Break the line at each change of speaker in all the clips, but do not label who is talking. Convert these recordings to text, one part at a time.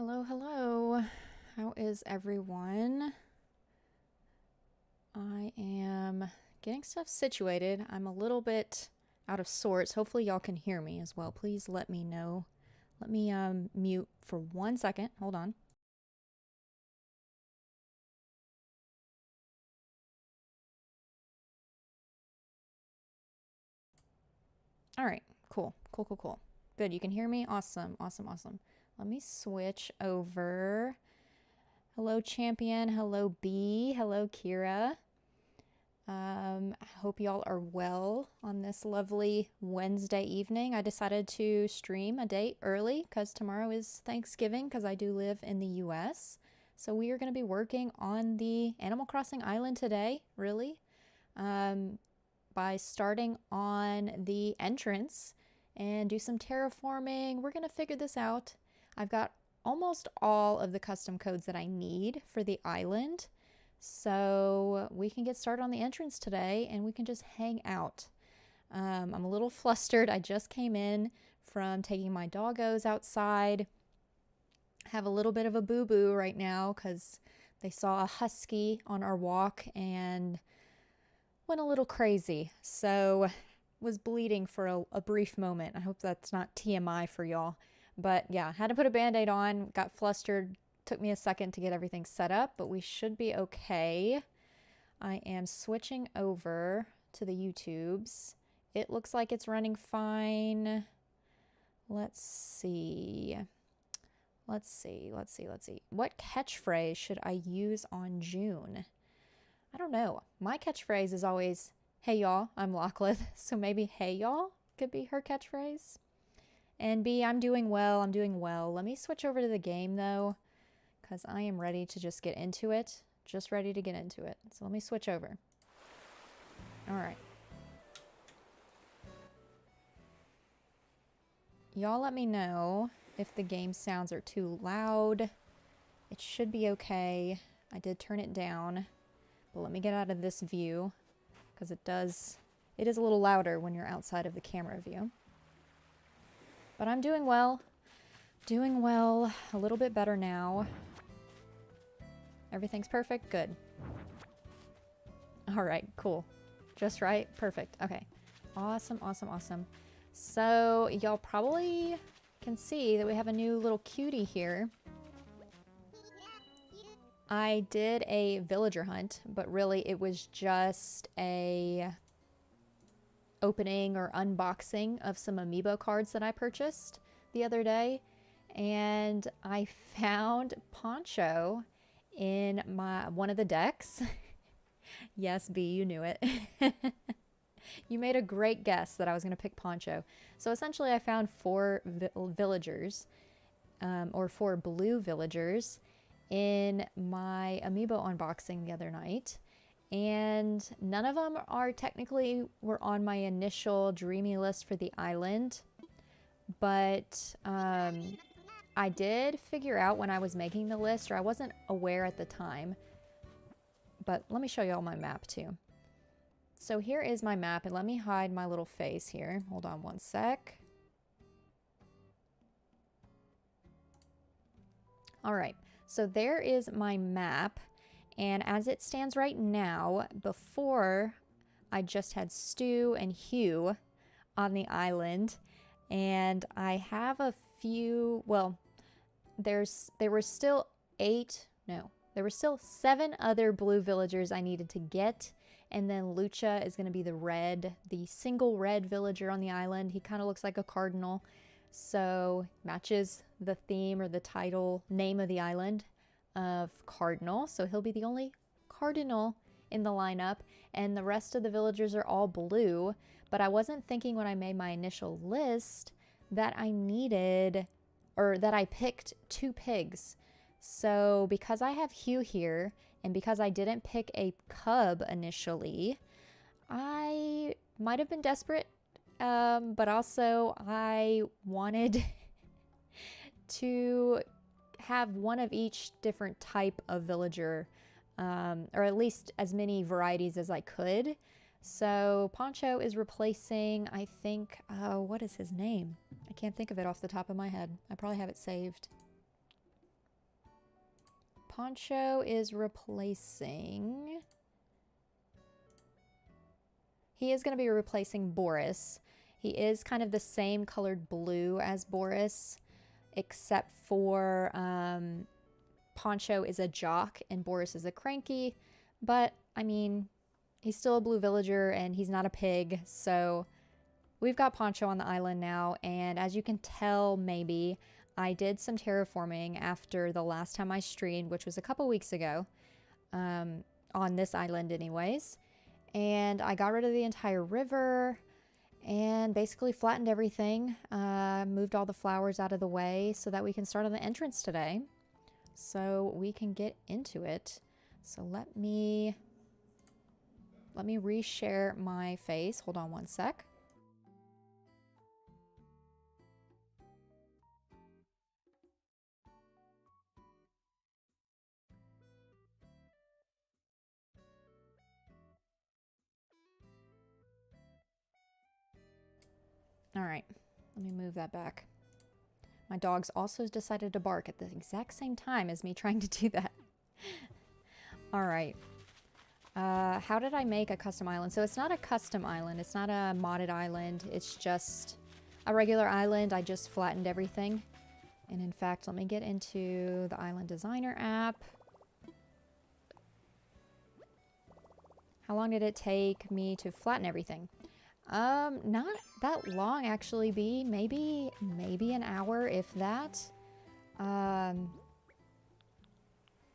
Hello, hello. How is everyone? I am getting stuff situated. I'm a little bit out of sorts. Hopefully y'all can hear me as well. Please let me know. Let me mute for 1 second. Hold on. All right, cool. Good, you can hear me? Awesome. Let me switch over. Hello, champion. Hello, B. Hello, Kira. I hope y'all are well on this lovely Wednesday evening. I decided to stream a day early because tomorrow is Thanksgiving because I do live in the US. So we are going to be working on the Animal Crossing island today, really, by starting on the entrance and do some terraforming. We're going to figure this out. I've got almost all of the custom codes that I need for the island. So we can get started on the entrance today and we can just hang out. I'm a little flustered. I just came in from taking my doggos outside. Have a little bit of a boo-boo right now because they saw a husky on our walk and went a little crazy. So was bleeding for a brief moment. I hope that's not TMI for y'all. But yeah, had to put a band-aid on, got flustered. Took me a second to get everything set up, but we should be okay. I am switching over to the YouTubes. It looks like it's running fine. Let's see. What catchphrase should I use on June? I don't know. My catchphrase is always, hey y'all, I'm Lachlan. So maybe hey y'all could be her catchphrase. And B, I'm doing well. Let me switch over to the game though, because I am ready to just get into it. Just ready to get into it. So let me switch over. All right. Y'all let me know if the game sounds are too loud. It should be okay. I did turn it down, but let me get out of this view because it is a little louder when you're outside of the camera view. But I'm doing well. A little bit better now. Everything's perfect? Good. All right, cool. Just right? Perfect. Okay. Awesome. So y'all probably can see that we have a new little cutie here. I did a villager hunt, but really it was just a opening or unboxing of some amiibo cards that I purchased the other day. And I found Poncho in one of the decks. Yes, B, you knew it. You made a great guess that I was going to pick Poncho. So essentially I found 4 villagers, or 4 blue villagers in my amiibo unboxing the other night. And none of them were on my initial dreamy list for the island. But I did figure out when I was making the list, or I wasn't aware at the time, but let me show you all my map too. So here is my map, and let me hide my little face here. Hold on 1 sec. All right, so there is my map, and as it stands right now, before I just had Stu and Hugh on the island, and I have a few, well, there were still 7 other blue villagers I needed to get, and then Lucha is going to be the single red villager on the island. He kind of looks like a cardinal, so matches the theme or the title name of the island of Cardinal, so he'll be the only cardinal in the lineup, and the rest of the villagers are all blue. But I wasn't thinking when I made my initial list that I picked 2 pigs. So because I have Hugh here, and because I didn't pick a cub initially, I might have been desperate, but also I wanted to have one of each different type of villager, or at least as many varieties as I could. So Poncho is replacing, I think, what is his name? I can't think of it off the top of my head. I probably have it saved. Poncho is replacing... He is going to be replacing Boris. He is kind of the same colored blue as Boris, except for Poncho is a jock and Boris is a cranky. But, I mean, he's still a blue villager and he's not a pig, so we've got Poncho on the island now. And as you can tell, maybe, I did some terraforming after the last time I streamed, which was a couple weeks ago, on this island anyways. And I got rid of the entire river and basically flattened everything, moved all the flowers out of the way so that we can start on the entrance today. So we can get into it. So let me reshare my face. Hold on one sec. All right, let me move that back. My dogs also decided to bark at the exact same time as me trying to do that. All right. How did I make a custom island? So it's not a custom island. It's not a modded island. It's just a regular island. I just flattened everything. And in fact, let me get into the Island Designer app. How long did it take me to flatten everything? Not that long actually, maybe an hour, if that.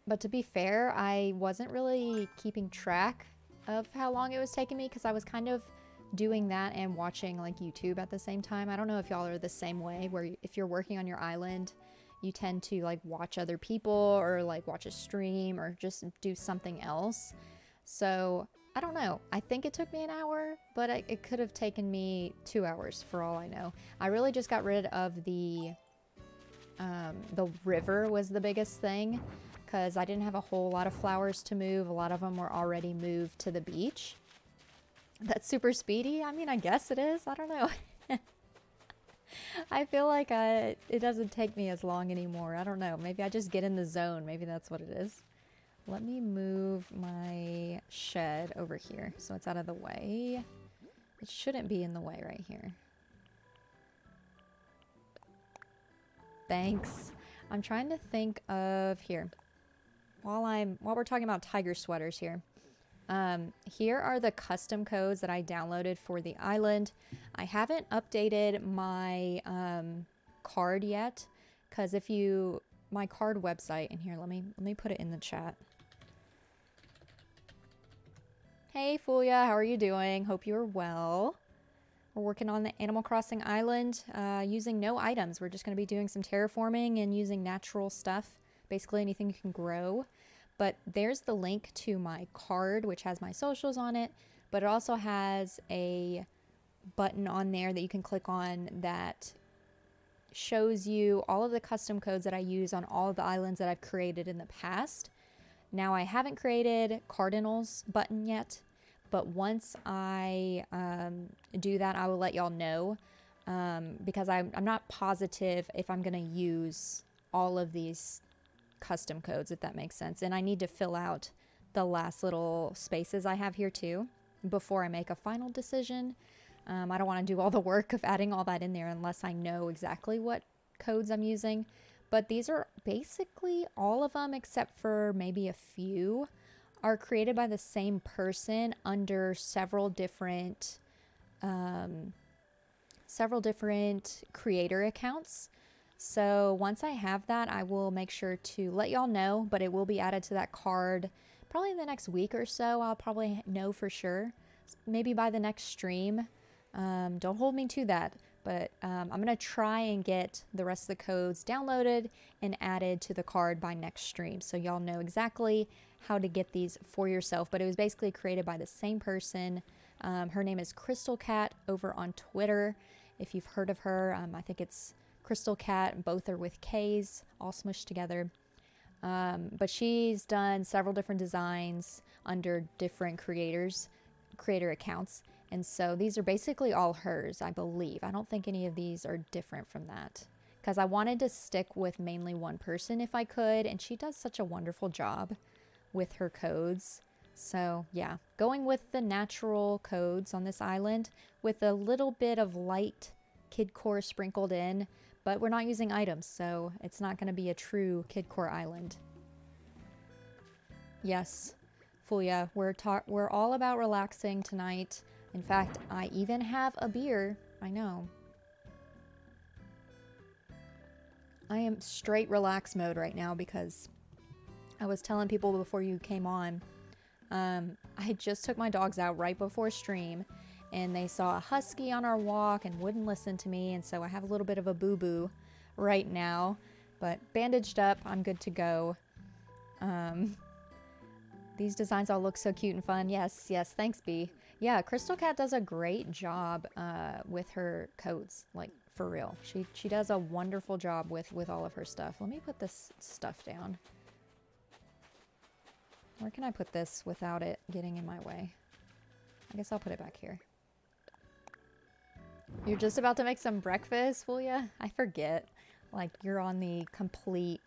But to be fair, I wasn't really keeping track of how long it was taking me because I was kind of doing that and watching like YouTube at the same time. I don't know if y'all are the same way, where if you're working on your island, you tend to like watch other people or like watch a stream or just do something else. So I don't know. I think it took me an hour, but it could have taken me 2 hours for all I know. I really just got rid of the river was the biggest thing because I didn't have a whole lot of flowers to move. A lot of them were already moved to the beach. That's super speedy. I mean, I guess it is. I don't know. I feel like it doesn't take me as long anymore. I don't know. Maybe I just get in the zone. Maybe that's what it is. Let me move my shed over here so it's out of the way. It shouldn't be in the way right here. Thanks. I'm trying to think of here. While we're talking about tiger sweaters here. Here are the custom codes that I downloaded for the island. I haven't updated my card yet, because my card website, and here let me put it in the chat. Hey Fulia, how are you doing? Hope you are well. We're working on the Animal Crossing island using no items. We're just going to be doing some terraforming and using natural stuff, basically anything you can grow. But there's the link to my card, which has my socials on it, but it also has a button on there that you can click on that shows you all of the custom codes that I use on all of the islands that I've created in the past. Now, I haven't created Cardinal's button yet, but once I do that, I will let y'all know, because I'm not positive if I'm going to use all of these custom codes, if that makes sense. And I need to fill out the last little spaces I have here too before I make a final decision. I don't want to do all the work of adding all that in there unless I know exactly what codes I'm using. But these are basically all of them, except for maybe a few, are created by the same person under several different creator accounts. So once I have that, I will make sure to let y'all know, but it will be added to that card probably in the next week or so. I'll probably know for sure, maybe by the next stream. Don't hold me to that, but I'm going to try and get the rest of the codes downloaded and added to the card by next stream, so y'all know exactly how to get these for yourself. But it was basically created by the same person. Her name is Crystal Cat over on Twitter. If you've heard of her, I think it's Crystal Cat. Both are with K's, all smushed together. But she's done several different designs under different creator accounts. And so these are basically all hers, I believe. I don't think any of these are different from that. because I wanted to stick with mainly one person if I could, and she does such a wonderful job with her codes. So yeah, going with the natural codes on this island with a little bit of light kidcore sprinkled in, but we're not using items, so it's not going to be a true kidcore island. Yes, Fulia, we're all about relaxing tonight. In fact, I even have a beer. I know. I am straight relax mode right now because I was telling people before you came on, I just took my dogs out right before stream and they saw a husky on our walk and wouldn't listen to me, and so I have a little bit of a boo-boo right now, but bandaged up, I'm good to go. These designs all look so cute and fun. Yes, yes, thanks, B. Yeah, Crystal Cat does a great job with her codes, like for real. She does a wonderful job with all of her stuff. Let me put this stuff down. Where can I put this without it getting in my way? I guess I'll put it back here. You're just about to make some breakfast, will ya? I forget. Like, you're on the complete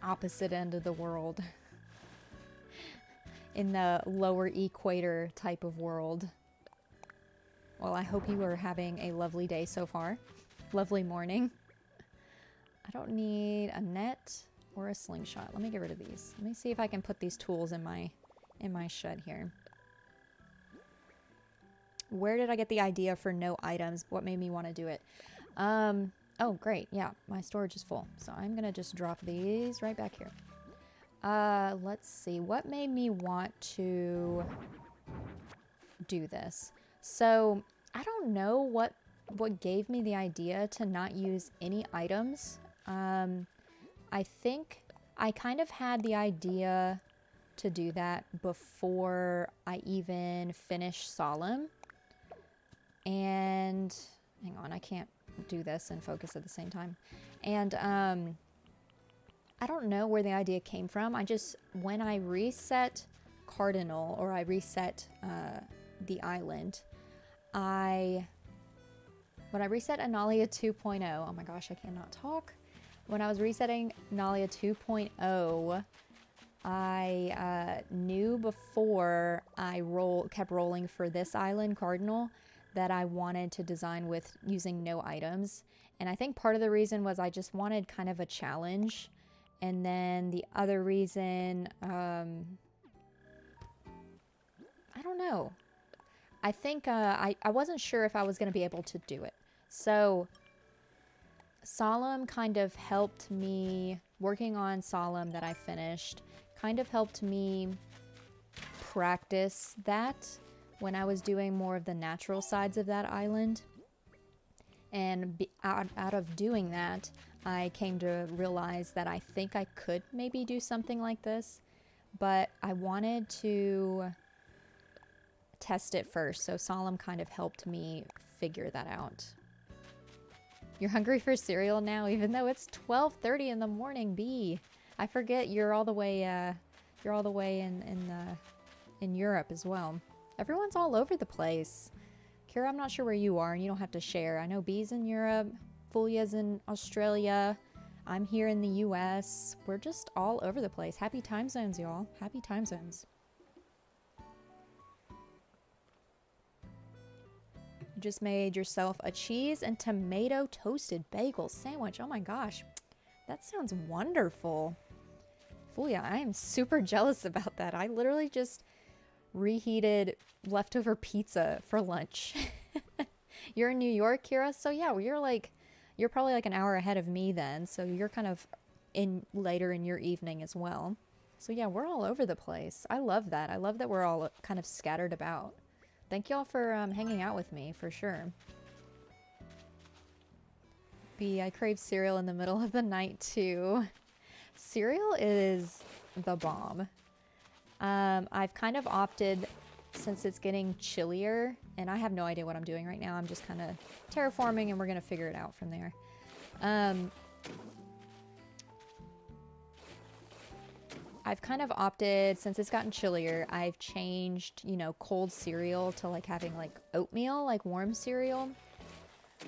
opposite end of the world. In the lower equator type of world. Well, I hope you are having a lovely day so far. Lovely morning. I don't need a net or a slingshot. Let me get rid of these. Let me see if I can put these tools in my shed here. Where did I get the idea for no items? What made me want to do it? Oh, great. Yeah, my storage is full. So I'm going to just drop these right back here. Let's see. What made me want to do this? So I don't know what gave me the idea to not use any items. I think I kind of had the idea to do that before I even finished Solemn. And hang on, I can't do this and focus at the same time. And I don't know where the idea came from. When I reset Cardinal, or I reset the island, when I reset Analia 2.0, oh my gosh, I cannot talk. When I was resetting Analia 2.0, I knew before I kept rolling for this island, Cardinal, that I wanted to design with using no items. And I think part of the reason was I just wanted kind of a challenge. And then the other reason, I don't know. I think I wasn't sure if I was going to be able to do it. So Solemn kind of helped me, working on Solemn that I finished, kind of helped me practice that when I was doing more of the natural sides of that island. And out of doing that, I came to realize that I think I could maybe do something like this, but I wanted to test it first. So Solemn kind of helped me figure that out. You're hungry for cereal now, even though it's 12:30 in the morning, B. I forget you're all the way in Europe as well. Everyone's all over the place. Kira, I'm not sure where you are, and you don't have to share. I know B's in Europe, Fulia's in Australia, I'm here in the US. We're just all over the place. Happy time zones, y'all. Happy time zones. You just made yourself a cheese and tomato toasted bagel sandwich. Oh my gosh, that sounds wonderful. Fulia, I am super jealous about that. I literally just reheated leftover pizza for lunch. You're in New York, Kira? So yeah, you're probably like an hour ahead of me then. So you're kind of later in your evening as well. So yeah, we're all over the place. I love that. I love that we're all kind of scattered about. Thank y'all for hanging out with me, for sure. B, I crave cereal in the middle of the night too. Cereal is the bomb. I've kind of opted, since it's getting chillier, and I have no idea what I'm doing right now. I'm just kind of terraforming and we're going to figure it out from there. I've kind of opted, since it's gotten chillier, I've changed, you know, cold cereal to like having like oatmeal, like warm cereal.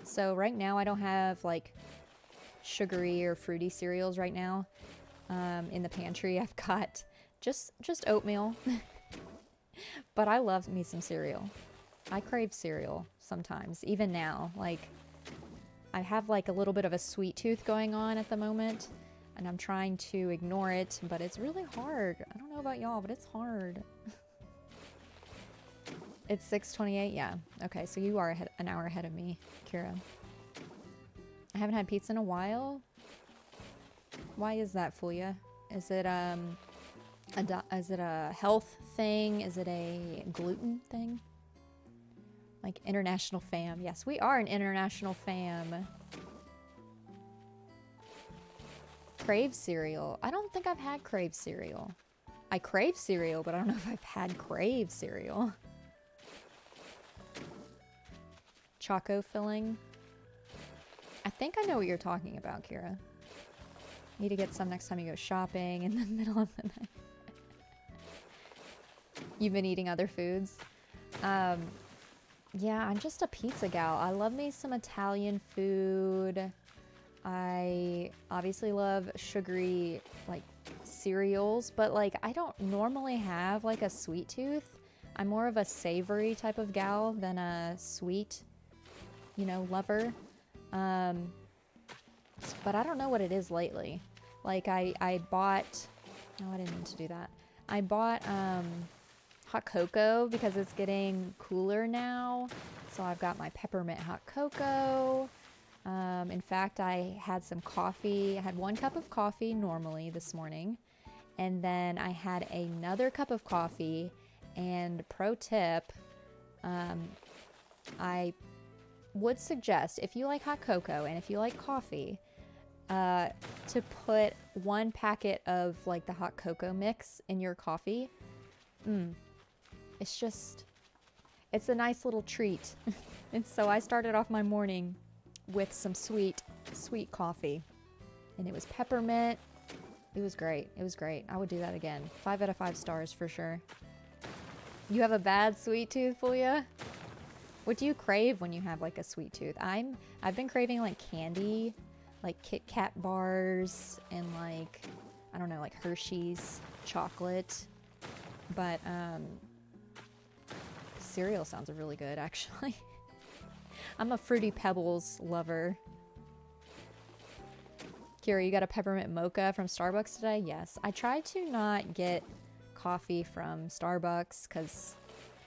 So right now I don't have like sugary or fruity cereals right now. In the pantry, I've got just oatmeal, but I love me some cereal. I crave cereal sometimes, even now. Like, I have like a little bit of a sweet tooth going on at the moment, and I'm trying to ignore it, but it's really hard. I don't know about y'all, but it's hard. It's 6:28, yeah. Okay, so you are an hour ahead of me, Kira. I haven't had pizza in a while. Why is that, Fulia? Is it is it a health thing? Is it a gluten thing? Like international fam. Yes, we are an international fam. Crave cereal. I don't think I've had crave cereal. I crave cereal, but I don't know if I've had crave cereal. Choco filling. I think I know what you're talking about, Kira. Need to get some next time you go shopping in the middle of the night. You've been eating other foods. Yeah, I'm just a pizza gal. I love me some Italian food. I obviously love sugary, like, cereals, but, like, I don't normally have, like, a sweet tooth. I'm more of a savory type of gal than a sweet, you know, lover. But I don't know what it is lately. Like, I bought... Oh, I didn't mean to do that. I bought, hot cocoa because it's getting cooler now. So I've got my peppermint hot cocoa. In fact, I had some coffee. I had 1 cup of coffee normally this morning. And then I had another cup of coffee. And pro tip, I would suggest, if you like hot cocoa and if you like coffee, to put 1 packet of like the hot cocoa mix in your coffee. It's a nice little treat. And so I started off my morning with some sweet coffee. And it was peppermint. It was great. It was great. I would do that again. 5 out of 5 stars for sure. You have a bad sweet tooth, Fulia? What do you crave when you have like a sweet tooth? I've been craving like candy, like Kit Kat bars and like, I don't know, like Hershey's chocolate. But cereal sounds really good, actually. I'm a Fruity Pebbles lover. Kira, you got a peppermint mocha from Starbucks today? Yes. I try to not get coffee from Starbucks because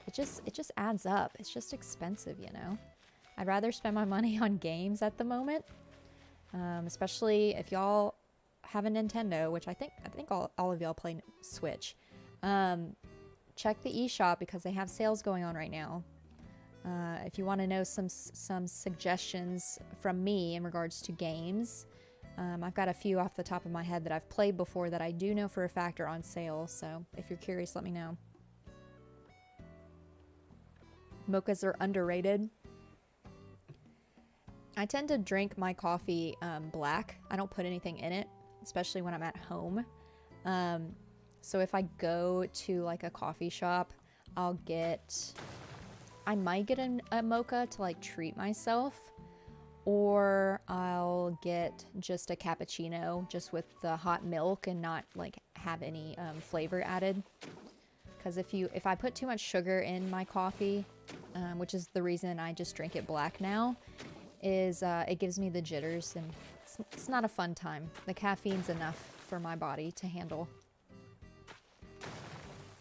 it just adds up. It's just expensive, you know? I'd rather spend my money on games at the moment. Especially if y'all have a Nintendo, which I think all of y'all play Switch. Check the eShop because they have sales going on right now. If you want to know some suggestions from me in regards to games, I've got a few off the top of my head that I've played before that I do know for a fact are on sale. So if you're curious, let me know. Mochas are underrated. I tend to drink my coffee black. I don't put anything in it, especially when I'm at home. So if I go to like a coffee shop, I might get a mocha to like treat myself, or I'll get just a cappuccino just with the hot milk and not like have any flavor added. Because if I put too much sugar in my coffee, which is the reason I just drink it black now, is it gives me the jitters and it's not a fun time. The caffeine's enough for my body to handle.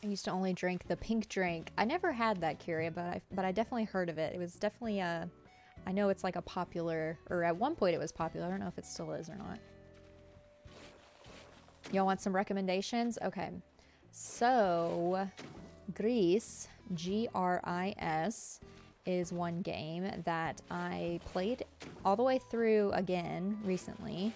I used to only drink the pink drink. I never had that, Kyria, but I definitely heard of it. It was definitely I know it's like a popular, or at one point it was popular. I don't know if it still is or not. Y'all want some recommendations? Okay. So, Gris, Gris, is one game that I played all the way through again recently.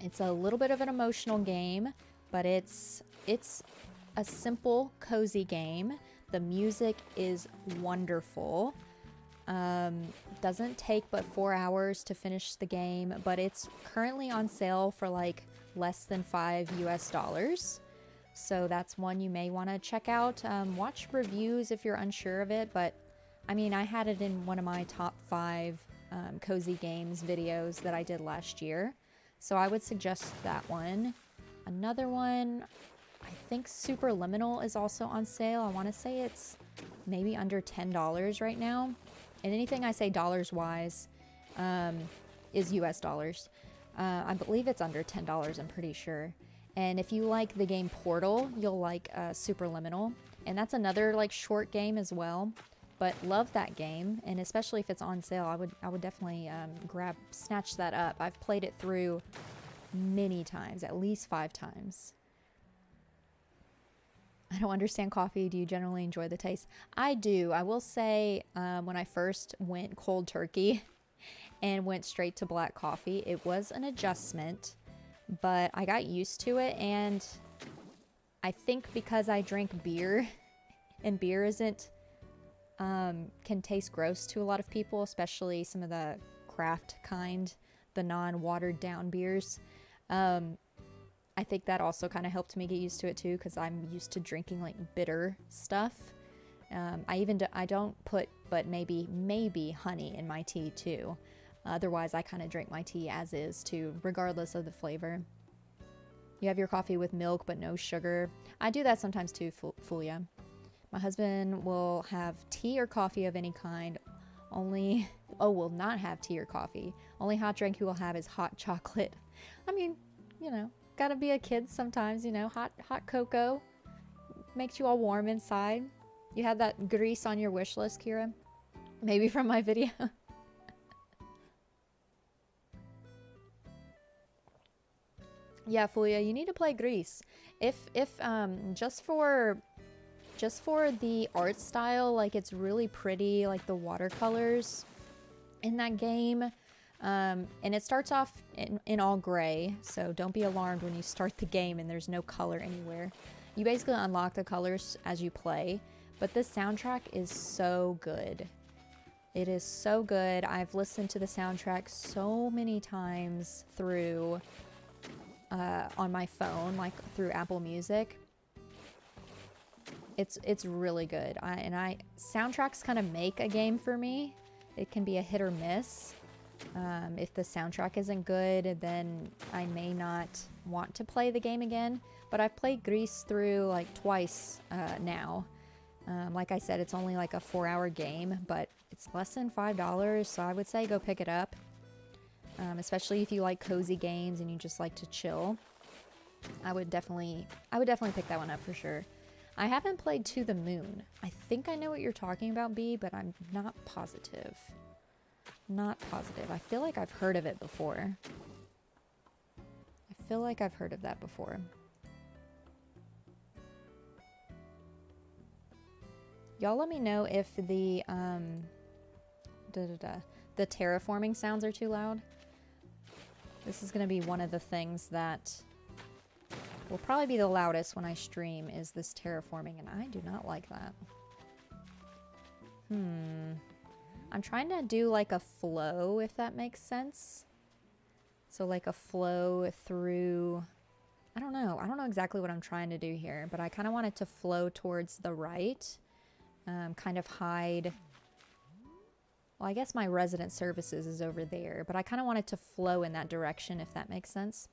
It's a little bit of an emotional game, but it's a simple, cozy game. The music is wonderful. Doesn't take but 4 hours to finish the game, but it's currently on sale for like less than $5 US. So that's one you may want to check out. Watch reviews if you're unsure of it, but I mean, I had it in one of my top 5 cozy games videos that I did last year. So I would suggest that one. Another one, I think Superliminal is also on sale. I want to say it's maybe under $10 right now. And anything I say dollars wise is US dollars. I believe it's under $10, I'm pretty sure. And if you like the game Portal, you'll like Superliminal. And that's another like short game as well. But love that game, and especially if it's on sale, I would definitely snatch that up. I've played it through many times, at least 5 times. I don't understand coffee. Do you generally enjoy the taste? I do. I will say when I first went cold turkey and went straight to black coffee, it was an adjustment, but I got used to it. And I think because I drink beer, and beer isn't can taste gross to a lot of people, especially some of the craft kind, the non-watered down beers. I think that also kind of helped me get used to it too, because I'm used to drinking like bitter stuff. I don't put but maybe honey in my tea too. Otherwise, I kind of drink my tea as is too, regardless of the flavor. You have your coffee with milk but no sugar. I do that sometimes too, Fulia. My husband will have tea or coffee of any kind. Will not have tea or coffee. Only hot drink he will have is hot chocolate. I mean, you know, gotta be a kid sometimes, you know. Hot cocoa makes you all warm inside. You had that grease on your wish list, Kira? Maybe from my video. Yeah, Fulia, you need to play Grease. If just for the art style, like it's really pretty, like the watercolors in that game. And it starts off in all gray, so don't be alarmed when you start the game and there's no color anywhere. You basically unlock the colors as you play, but this soundtrack is so good. It is so good. I've listened to the soundtrack so many times through on my phone, like through Apple Music. It's really good. Soundtracks kind of make a game for me. It can be a hit or miss. If the soundtrack isn't good, then I may not want to play the game again. But I've played Grease through like twice now. Like I said, it's only like a 4-hour game, but it's less than $5, so I would say go pick it up. Especially if you like cozy games and you just like to chill. I would definitely pick that one up for sure. I haven't played To the Moon. I think I know what you're talking about, B, but I'm not positive. Not positive. I feel like I've heard of it before. I feel like I've heard of that before. Y'all let me know if the the terraforming sounds are too loud. This is going to be one of the things that will probably be the loudest when I stream, is this terraforming, and I do not like that. I'm trying to do like a flow, if that makes sense. So like a flow through, I don't know exactly what I'm trying to do here, but I kind of want it to flow towards the right, kind of hide. Well, I guess my resident services is over there, but I kind of want it to flow in that direction, if that makes sense.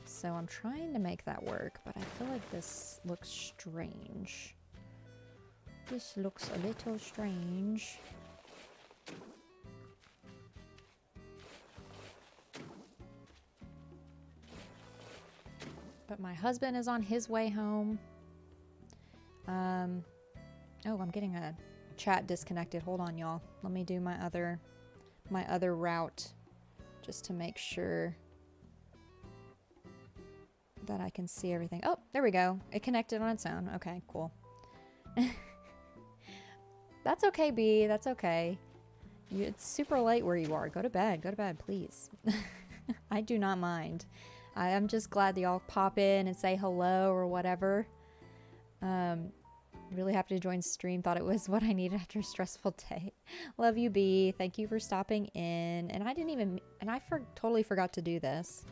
So I'm trying to make that work, but I feel like this looks strange. This looks a little strange. But my husband is on his way home. Oh, I'm getting a chat disconnected. Hold on, y'all. Let me do my other route just to make sure that I can see everything. Oh, there we go. It connected on its own. Okay, cool. That's okay, B. That's okay. It's super late where you are. Go to bed. Go to bed, please. I do not mind. I'm just glad that y'all pop in and say hello or whatever. Really happy to join stream. Thought it was what I needed after a stressful day. Love you, B. Thank you for stopping in. And I totally forgot to do this.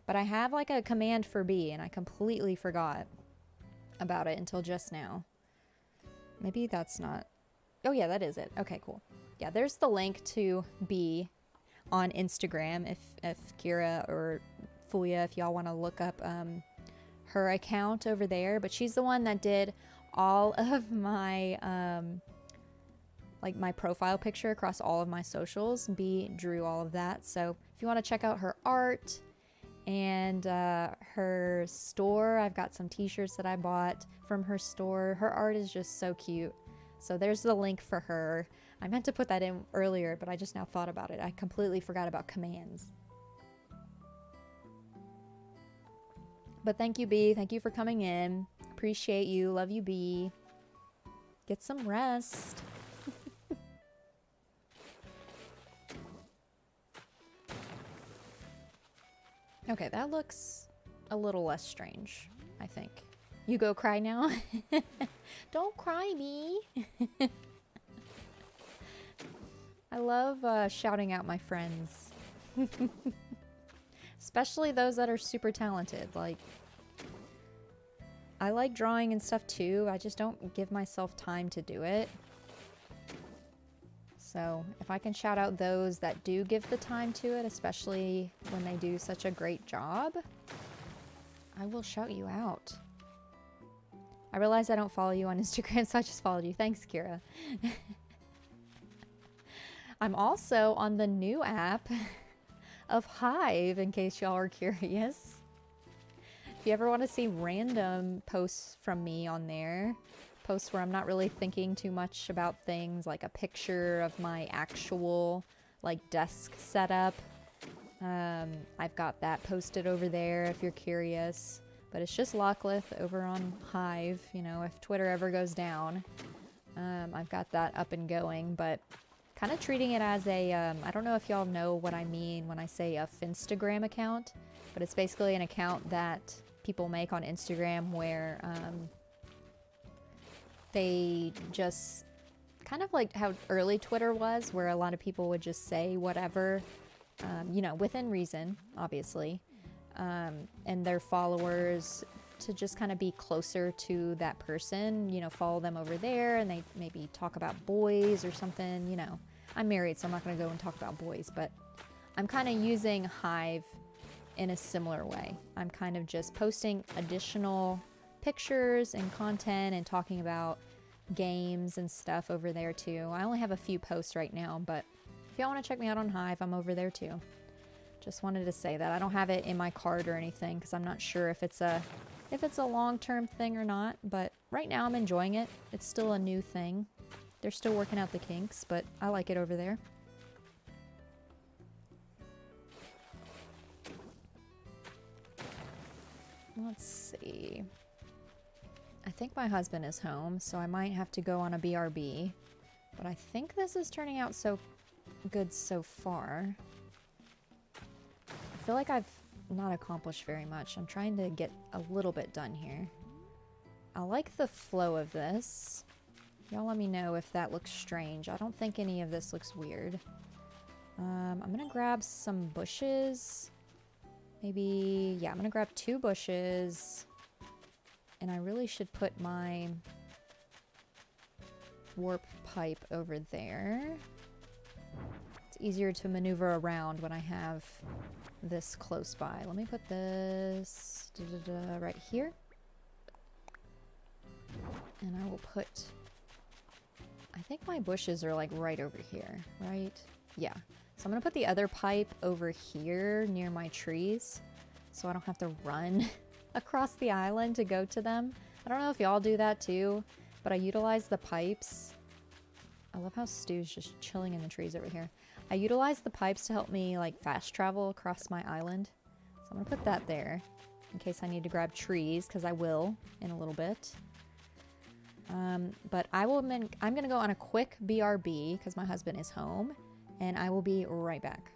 But I have like a command for B, and I completely forgot about it until just now. Maybe that's not Oh yeah, that is it. Okay, cool. Yeah, there's the link to B on Instagram if Kira or Fuya, if y'all want to look up her account over there. But she's the one that did all of my like my profile picture across all of my socials. B drew all of that. So if you want to check out her art and her store, I've got some t-shirts that I bought from her store. Her art is just so cute. So there's the link for her. I meant to put that in earlier, but I just now thought about it. I completely forgot about commands. But thank you, B. Thank you for coming in. Appreciate you. Love you, B. Get some rest. Okay, that looks a little less strange, I think. You go cry now? Don't cry, me. I love shouting out my friends. Especially those that are super talented. Like, I like drawing and stuff too. I just don't give myself time to do it. So if I can shout out those that do give the time to it, especially when they do such a great job, I will shout you out. I realize I don't follow you on Instagram, so I just followed you. Thanks, Kira. I'm also on the new app of Hive, in case y'all are curious. If you ever want to see random posts from me on there, posts where I'm not really thinking too much about things, like a picture of my actual like desk setup, I've got that posted over there if you're curious. But it's just Lockleth over on Hive. You know, if Twitter ever goes down, I've got that up and going. But kind of treating it as a, I don't know if y'all know what I mean when I say a Finstagram account, but it's basically an account that people make on Instagram where they just kind of like how early Twitter was, where a lot of people would just say whatever, you know, within reason, obviously, and their followers to just kind of be closer to that person, you know, follow them over there, and they maybe talk about boys or something, you know. I'm married, so I'm not going to go and talk about boys, but I'm kind of using Hive in a similar way. I'm kind of just posting additional pictures and content and talking about games and stuff over there too. I only have a few posts right now, but if y'all want to check me out on Hive, I'm over there too. Just wanted to say that. I don't have it in my card or anything because I'm not sure if it's a long-term thing or not, but right now I'm enjoying it. It's still a new thing. They're still working out the kinks, but I like it over there. Let's see. I think my husband is home, so I might have to go on a BRB. But I think this is turning out so good so far. I feel like I've not accomplished very much. I'm trying to get a little bit done here. I like the flow of this. Y'all let me know if that looks strange. I don't think any of this looks weird. I'm gonna grab some bushes. Maybe, yeah, I'm gonna grab 2 bushes. And I really should put my warp pipe over there. It's easier to maneuver around when I have this close by. Let me put this right here. And I will put, I think my bushes are like right over here, right? Yeah. So I'm gonna put the other pipe over here near my trees so I don't have to run across the island to go to them. I don't know if y'all do that too, but I utilize the pipes. I love how Stu's just chilling in the trees over here. I utilize the pipes to help me like fast travel across my island. So I'm gonna put that there in case I need to grab trees, because I will in a little bit. But I'm gonna go on a quick BRB because my husband is home, and I will be right back.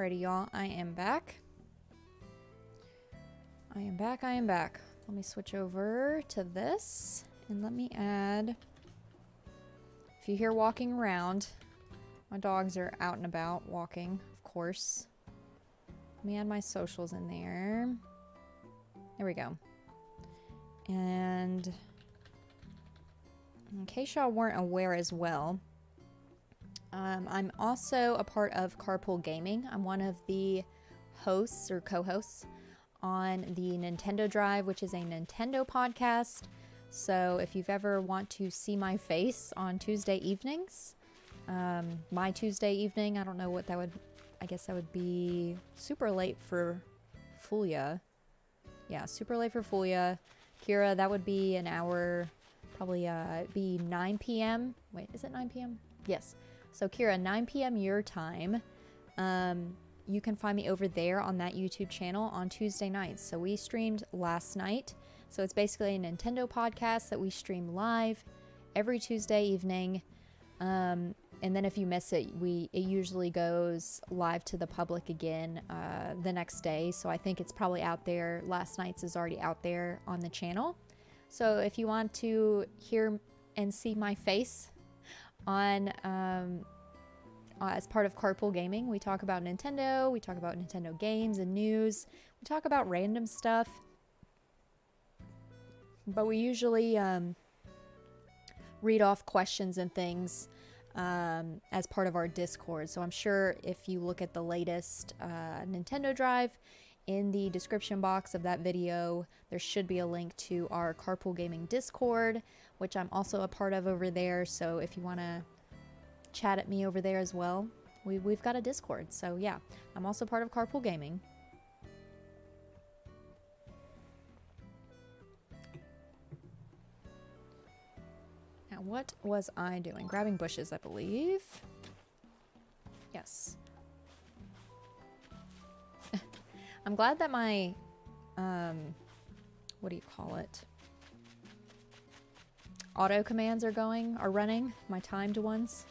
Alrighty, y'all. I am back. I am back. Let me switch over to this and let me add, if you hear walking around, my dogs are out and about walking, of course. Let me add my socials in there. There we go. And in case y'all weren't aware as well, I'm also a part of Carpool Gaming. I'm one of the hosts or co-hosts on the Nintendo Drive, which is a Nintendo podcast. So if you've ever want to see my face on Tuesday evenings, my Tuesday evening, I don't know what that would, I guess that would be super late for Fulia. Yeah, super late for Fulia. Kira, that would be an hour, probably it'd be 9 p.m. Wait, is it 9 p.m.? Yes. So Kira, 9 p.m. your time. You can find me over there on that YouTube channel on Tuesday nights. So we streamed last night. So it's basically a Nintendo podcast that we stream live every Tuesday evening. And then if you miss it, it usually goes live to the public again the next day. So I think it's probably out there. Last night's is already out there on the channel. So if you want to hear and see my face on as part of Carpool Gaming, we talk about Nintendo, we talk about Nintendo games and news, we talk about random stuff, but we usually read off questions and things as part of our Discord. So I'm sure if you look at the latest Nintendo Drive, in the description box of that video, there should be a link to our Carpool Gaming Discord, which I'm also a part of over there. So if you want to chat at me over there as well, we've got a Discord. So yeah, I'm also part of Carpool Gaming. Now what was I doing? Grabbing bushes, I believe. Yes. I'm glad that my what do you call it? Auto commands are running, my timed ones.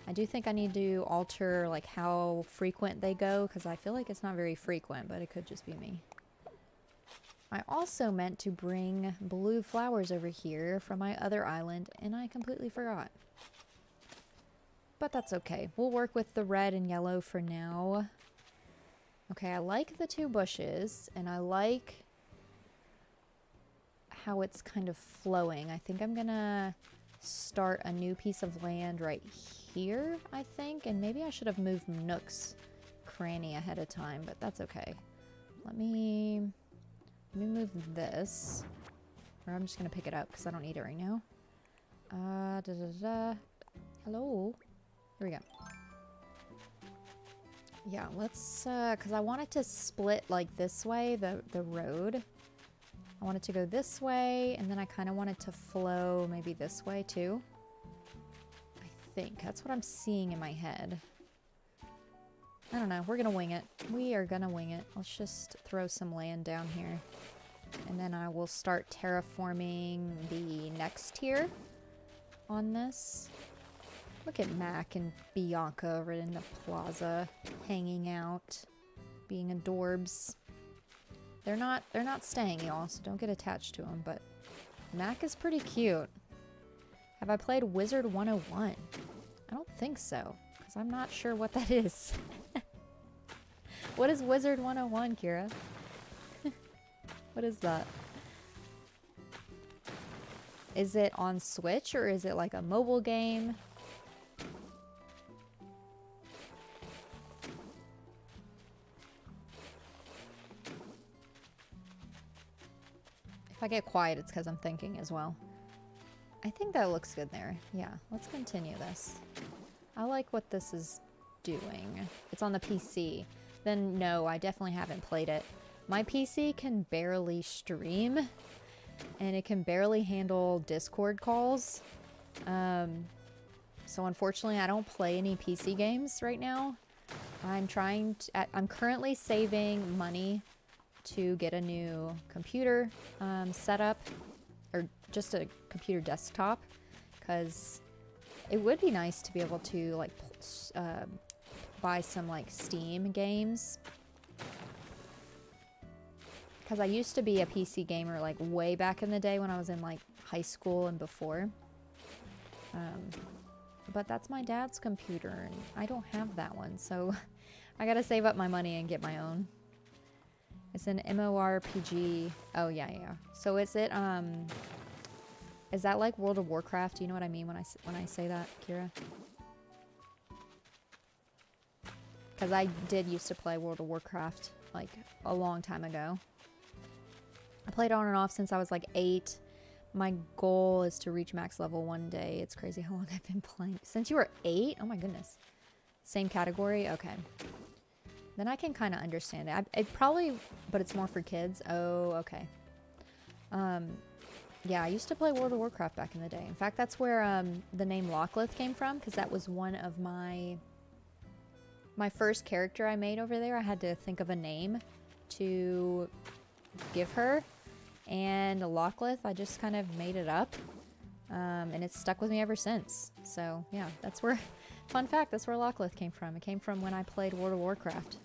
I do think I need to alter like how frequent they go, because I feel like it's not very frequent, but it could just be me. I also meant to bring blue flowers over here from my other island, and I completely forgot. But that's okay. We'll work with the red and yellow for now. Okay, I like the two bushes, and I like how it's kind of flowing. I think I'm gonna start a new piece of land right here, I think, and maybe I should have moved Nook's cranny ahead of time, but that's okay. Let me move this, or I'm just gonna pick it up because I don't need it right now. Hello, here we go. Yeah, let's, because I want it to split like this way, the road. I want it to go this way, and then I kind of want it to flow maybe this way too. I think that's what I'm seeing in my head. I don't know, we're gonna wing it. We are gonna wing it. Let's just throw some land down here. And then I will start terraforming the next tier on this. Look at Mac and Bianca over in the plaza, hanging out, being adorbs. They're not staying, y'all, so don't get attached to them, but Mac is pretty cute. Have I played Wizard 101? I don't think so, because I'm not sure what that is. What is Wizard 101, Kira? What is that? Is it on Switch, or is it like a mobile game? If I get quiet, it's because I'm thinking as well. I think that looks good there. Yeah, let's continue this. I like what this is doing. It's on the PC. Then no, I definitely haven't played it. My PC can barely stream, and it can barely handle Discord calls. So unfortunately, I don't play any PC games right now. I'm currently saving money to get a new computer set up, or just a computer desktop, because it would be nice to be able to like buy some like Steam games. Because I used to be a PC gamer like way back in the day when I was in like high school and before. But that's my dad's computer and I don't have that one. So I gotta save up my money and get my own. It's an MMORPG. Oh yeah, yeah. So is it is that like World of Warcraft? Do you know what I mean when I say that, Kira? Because I did used to play World of Warcraft like a long time ago. I played on and off since I was like 8. My goal is to reach max level one day. It's crazy how long I've been playing. Since you were 8? Oh my goodness. Same category? Okay. Then I can kind of understand it. It probably, but it's more for kids. Oh, okay. Yeah, I used to play World of Warcraft back in the day. In fact, that's where the name Locklith came from, because that was one of my first character I made over there. I had to think of a name to give her, and Locklith, I just kind of made it up, and it's stuck with me ever since. So yeah, that's where, fun fact, that's where Locklith came from. It came from when I played World of Warcraft.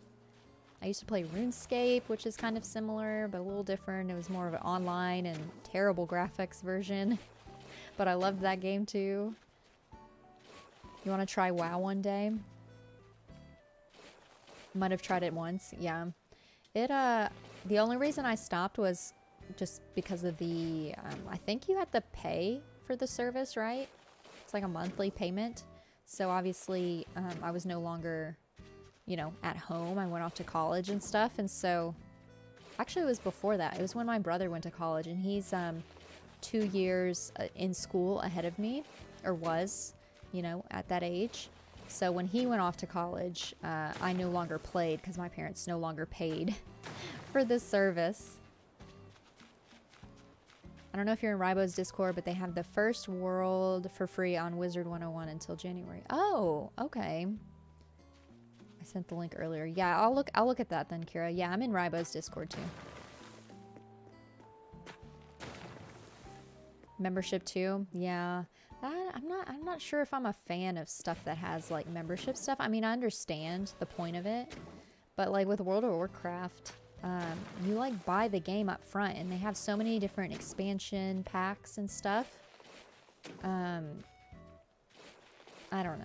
I used to play RuneScape, which is kind of similar, but a little different. It was more of an online and terrible graphics version, but I loved that game too. You want to try WoW one day? Might have tried it once, yeah. The only reason I stopped was just because of the, I think you had to pay for the service, right? It's like a monthly payment. So obviously, I was no longer, you know, at home. I went off to college and stuff. And so, actually it was before that. It was when my brother went to college, and he's 2 years in school ahead of me, or was, you know, at that age. So when he went off to college, I no longer played because my parents no longer paid for this service. I don't know if you're in Rybo's Discord, but they have the first world for free on Wizard 101 until January. Oh, okay. I sent the link earlier. Yeah, I'll look at that then, Kira. Yeah, I'm in Rybo's Discord too. Membership too? Yeah. I'm not sure if I'm a fan of stuff that has like membership stuff. I mean, I understand the point of it, but like with World of Warcraft, you like buy the game up front, and they have so many different expansion packs and stuff. I don't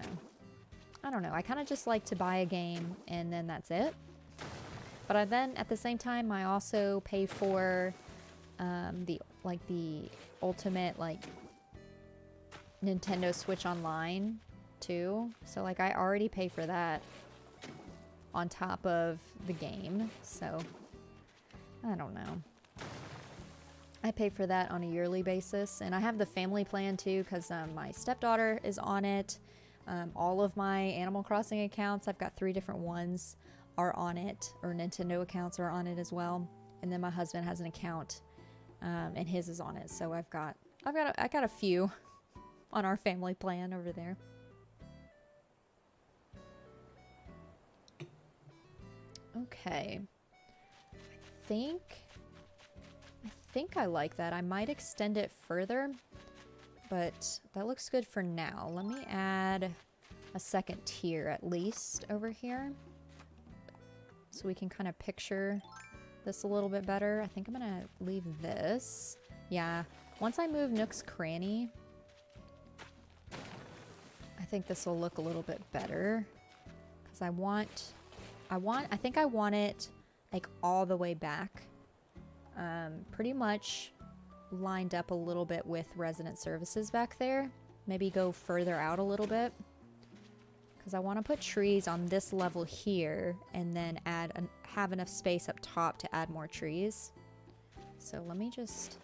know. I kind of just like to buy a game and then that's it. But then at the same time, I also pay for the ultimate like Nintendo Switch Online too. So like I already pay for that on top of the game. So I don't know. I pay for that on a yearly basis, and I have the family plan too because my stepdaughter is on it. All of my Animal Crossing accounts, I've got 3 different ones, are on it, or Nintendo accounts are on it as well. And then my husband has an account, and his is on it. So I got a few on our family plan over there. Okay. I think I like that. I might extend it further, but that looks good for now. Let me add a second tier at least over here so we can kind of picture this a little bit better. I think I'm gonna leave this. Yeah, once I move Nook's Cranny, I think this will look a little bit better because I think I want it like all the way back, pretty much lined up a little bit with resident services back there. Maybe go further out a little bit because I want to put trees on this level here and then have enough space up top to add more trees. So let me just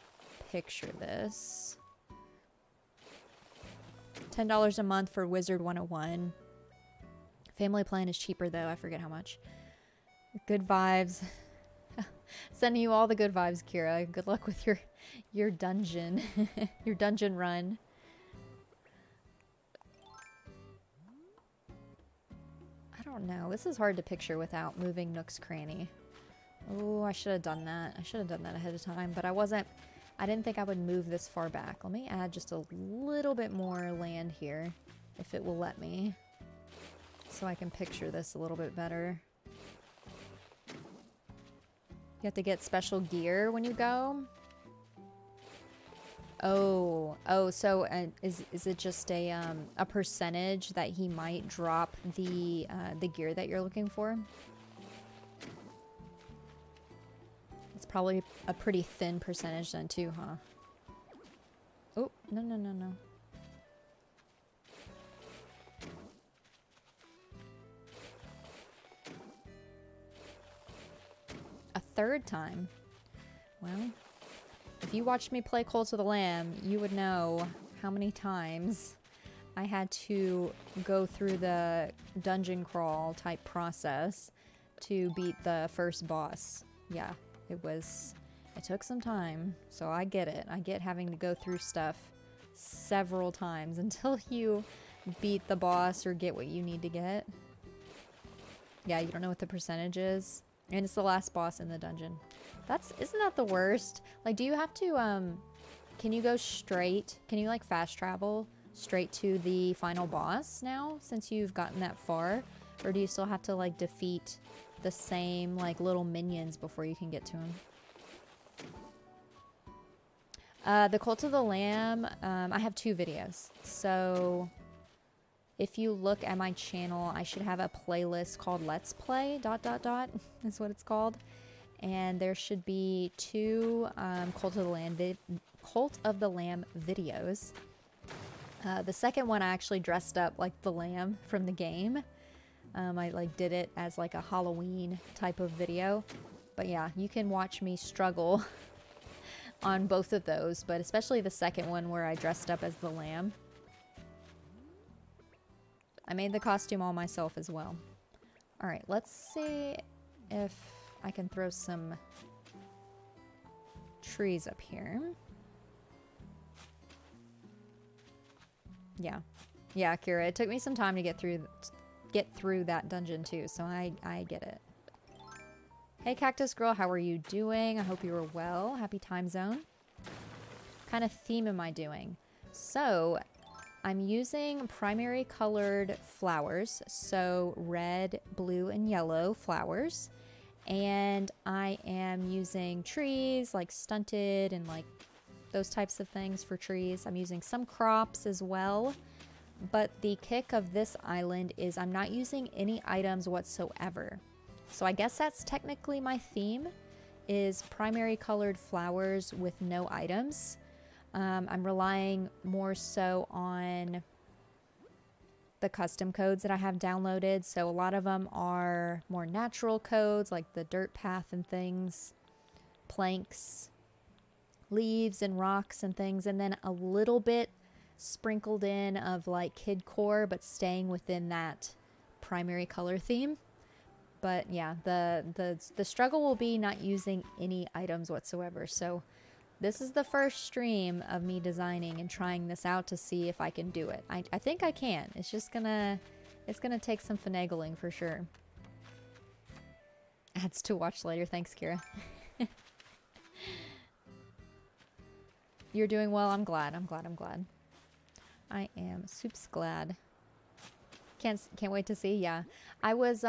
picture this. $10 a month for Wizard 101. Family plan is cheaper though. I forget how much. Good vibes. Sending you all the good vibes, Kira. Good luck with your dungeon. Your dungeon run. I don't know. This is hard to picture without moving Nook's Cranny. Oh, I should have done that. I should have done that ahead of time, but I didn't think I would move this far back. Let me add just a little bit more land here, if it will let me. so I can picture this a little bit better. You have to get special gear when you go. Oh, so is it just a percentage that he might drop the gear that you're looking for? It's probably a pretty thin percentage then too, huh? Oh, no, no, no, no. A third time? Well, if you watched me play Cult of the Lamb, you would know how many times I had to go through the dungeon crawl type process to beat the first boss. Yeah, it took some time, so I get it. I get having to go through stuff several times until you beat the boss or get what you need to get. Yeah, you don't know what the percentage is. And it's the last boss in the dungeon. Isn't that the worst? Like, do you have to, can you go straight? Can you, like, fast travel straight to the final boss now, since you've gotten that far? Or do you still have to, like, defeat the same, like, little minions before you can get to him? The Cult of the Lamb, I have 2 videos. So if you look at my channel, I should have a playlist called Let's Play ... is what it's called. And there should be 2 Cult of the Lamb videos. The second one I actually dressed up like the lamb from the game. I like did it as like a Halloween type of video. But yeah, you can watch me struggle on both of those, but especially the second one where I dressed up as the lamb. I made the costume all myself as well. Alright, let's see if I can throw some trees up here. Yeah. Yeah, Kira, it took me some time to get through that dungeon too, so I get it. Hey Cactus Girl, how are you doing? I hope you are well. Happy time zone. What kind of theme am I doing? So, I'm using primary colored flowers, so red, blue, and yellow flowers. And I am using trees, like stunted and like those types of things for trees. I'm using some crops as well. But the kick of this island is I'm not using any items whatsoever. So I guess that's technically my theme, is primary colored flowers with no items. I'm relying more so on the custom codes that I have downloaded. So a lot of them are more natural codes, like the dirt path and things, planks, leaves and rocks and things, and then a little bit sprinkled in of like kid core, but staying within that primary color theme. But yeah, the struggle will be not using any items whatsoever. So this is the first stream of me designing and trying this out to see if I can do it. I think I can. It's just gonna take some finagling for sure. Ads to watch later. Thanks, Kira. You're doing well. I'm glad. I'm glad. I'm glad. I am soups glad. Can't wait to see. Yeah, I was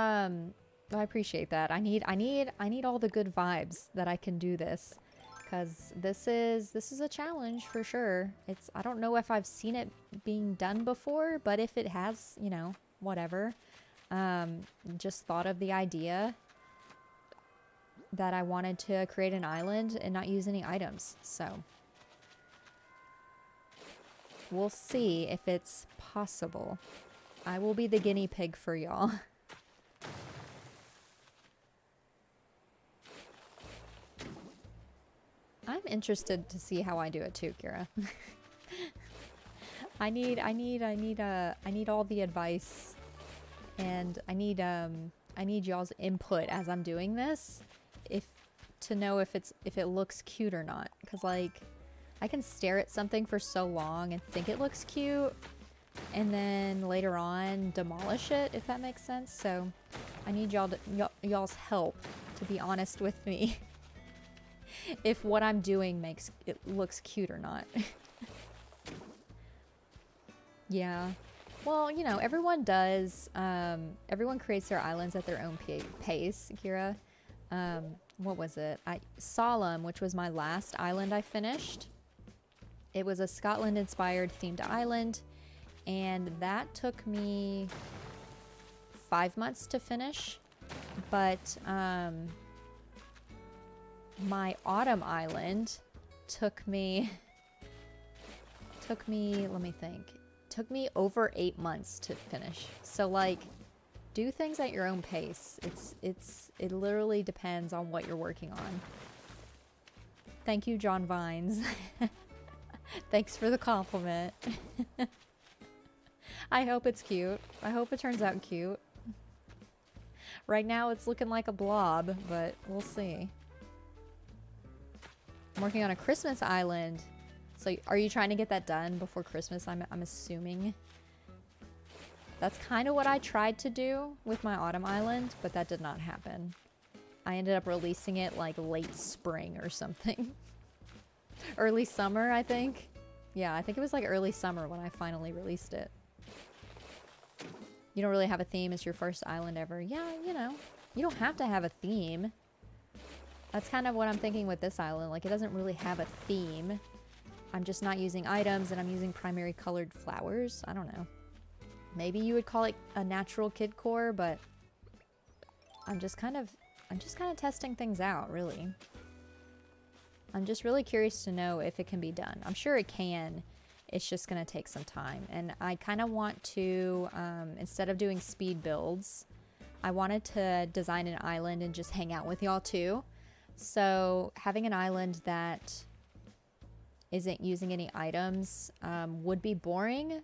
I appreciate that. I need all the good vibes that I can do this, because this is a challenge for sure. I don't know if I've seen it being done before, but if it has, you know, whatever. Just thought of the idea that I wanted to create an island and not use any items. So we'll see if it's possible. I will be the guinea pig for y'all. I'm interested to see how I do it too, Kira. I need all the advice, and I need y'all's input as I'm doing this, to know if it looks cute or not. Cause like, I can stare at something for so long and think it looks cute, and then later on demolish it, if that makes sense. So I need y'all's help to be honest with me. If what I'm doing makes it looks cute or not. Yeah. Well, you know, everyone does, everyone creates their islands at their own pace, Kira. What was it? Solemn, which was my last island I finished. It was a Scotland-inspired themed island, and that took me 5 months to finish. But my autumn island took me, let me think, took me over 8 months to finish. So like, do things at your own pace. It literally depends on what you're working on. Thank you, John Vines. Thanks for the compliment. I hope it's cute. I hope it turns out cute. Right now it's looking like a blob, but we'll see. I'm working on a Christmas island. So are you trying to get that done before Christmas? I'm assuming. That's kind of what I tried to do with my autumn island, but that did not happen. I ended up releasing it like late spring or something. Early summer, I think. Yeah, I think it was like early summer when I finally released it. You don't really have a theme. It's your first island ever. Yeah, you know, you don't have to have a theme. That's kind of what I'm thinking with this island. Like, it doesn't really have a theme. I'm just not using items, and I'm using primary colored flowers. I don't know. Maybe you would call it a natural kid core, but I'm just kind of testing things out, really. I'm just really curious to know if it can be done. I'm sure it can. It's just going to take some time. And I kind of want to, instead of doing speed builds, I wanted to design an island and just hang out with y'all too. So having an island that isn't using any items would be boring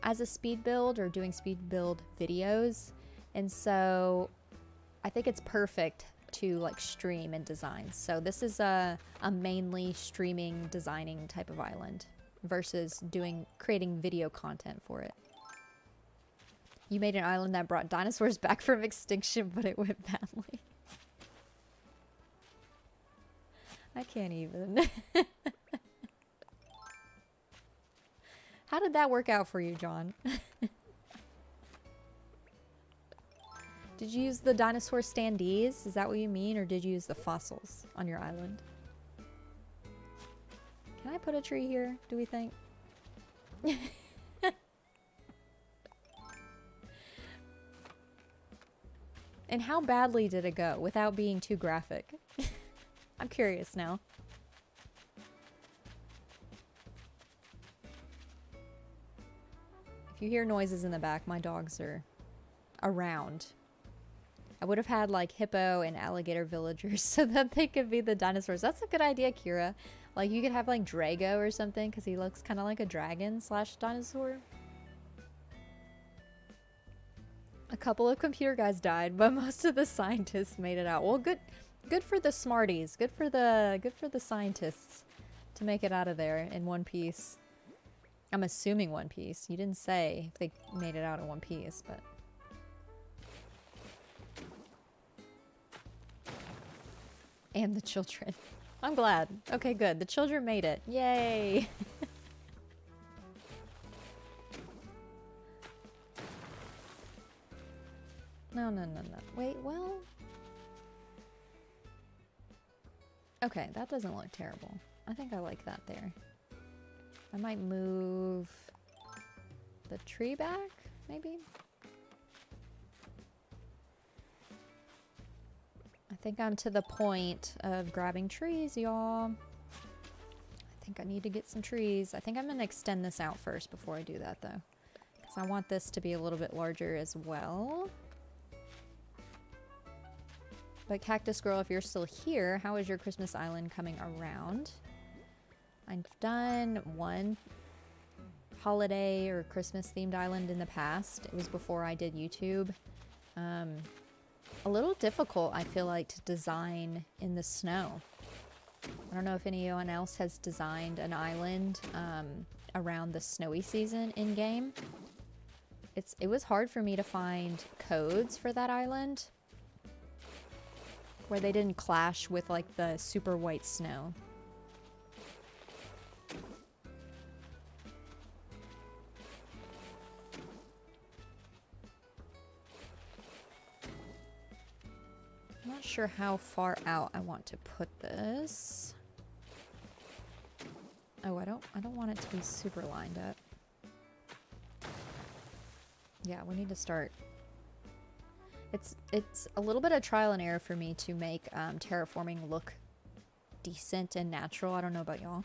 as a speed build or doing speed build videos. And so I think it's perfect to like stream and design. So this is a mainly streaming, designing type of island versus creating video content for it. You made an island that brought dinosaurs back from extinction, but it went badly. I can't even. How did that work out for you, John? Did you use the dinosaur standees? Is that what you mean? Or did you use the fossils on your island? Can I put a tree here, do we think? And how badly did it go without being too graphic? I'm curious now. If you hear noises in the back, my dogs are around. I would have had like hippo and alligator villagers so that they could be the dinosaurs. That's a good idea, Kira. Like you could have like Drago or something because he looks kind of like a dragon / dinosaur. A couple of computer guys died, but most of the scientists made it out. Well, good for the smarties. Good for the scientists to make it out of there in one piece. I'm assuming one piece. You didn't say if they made it out in one piece, but. And the children. I'm glad. Okay, good. The children made it. Yay! No. Wait, well. Okay, that doesn't look terrible. I think I like that there. I might move the tree back, maybe? I think I'm to the point of grabbing trees, y'all. I think I need to get some trees. I think I'm going to extend this out first before I do that, though. Because I want this to be a little bit larger as well. But Cactus Girl, if you're still here, how is your Christmas island coming around? I've done one holiday or Christmas themed island in the past. It was before I did YouTube. A little difficult, I feel like, to design in the snow. I don't know if anyone else has designed an island around the snowy season in-game. It was hard for me to find codes for that island where they didn't clash with like the super white snow. I'm not sure how far out I want to put this. Oh, I don't want it to be super lined up. Yeah, we need to start. It's a little bit of trial and error for me to make terraforming look decent and natural. I don't know about y'all.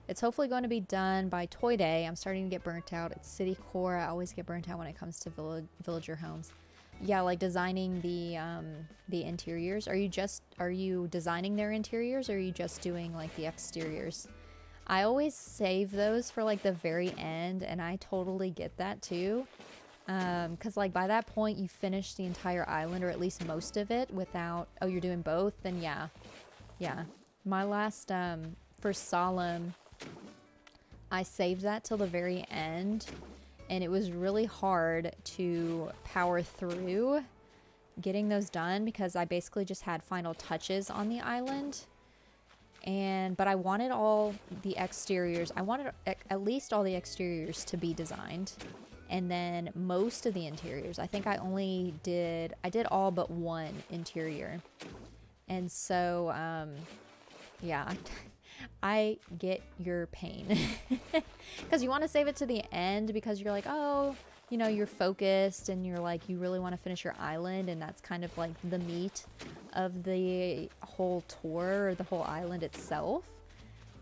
It's hopefully going to be done by Toy Day. I'm starting to get burnt out. It's city core. I always get burnt out when it comes to villager homes. Yeah, like designing the interiors. Are you designing their interiors, or are you just doing like the exteriors? I always save those for like the very end, and I totally get that too. Because like by that point you finish the entire island, or at least most of it, without, oh, you're doing both, then yeah. My last for Solemn, I saved that till the very end, and it was really hard to power through getting those done because I basically just had final touches on the island. But I wanted all the exteriors, I wanted at least all the exteriors to be designed, and then most of the interiors. I think I did all but one interior. And so yeah, I get your pain because you want to save it to the end because you're like, oh, you know, you're focused and you're like, you really want to finish your island, and that's kind of like the meat of the whole tour or the whole island itself.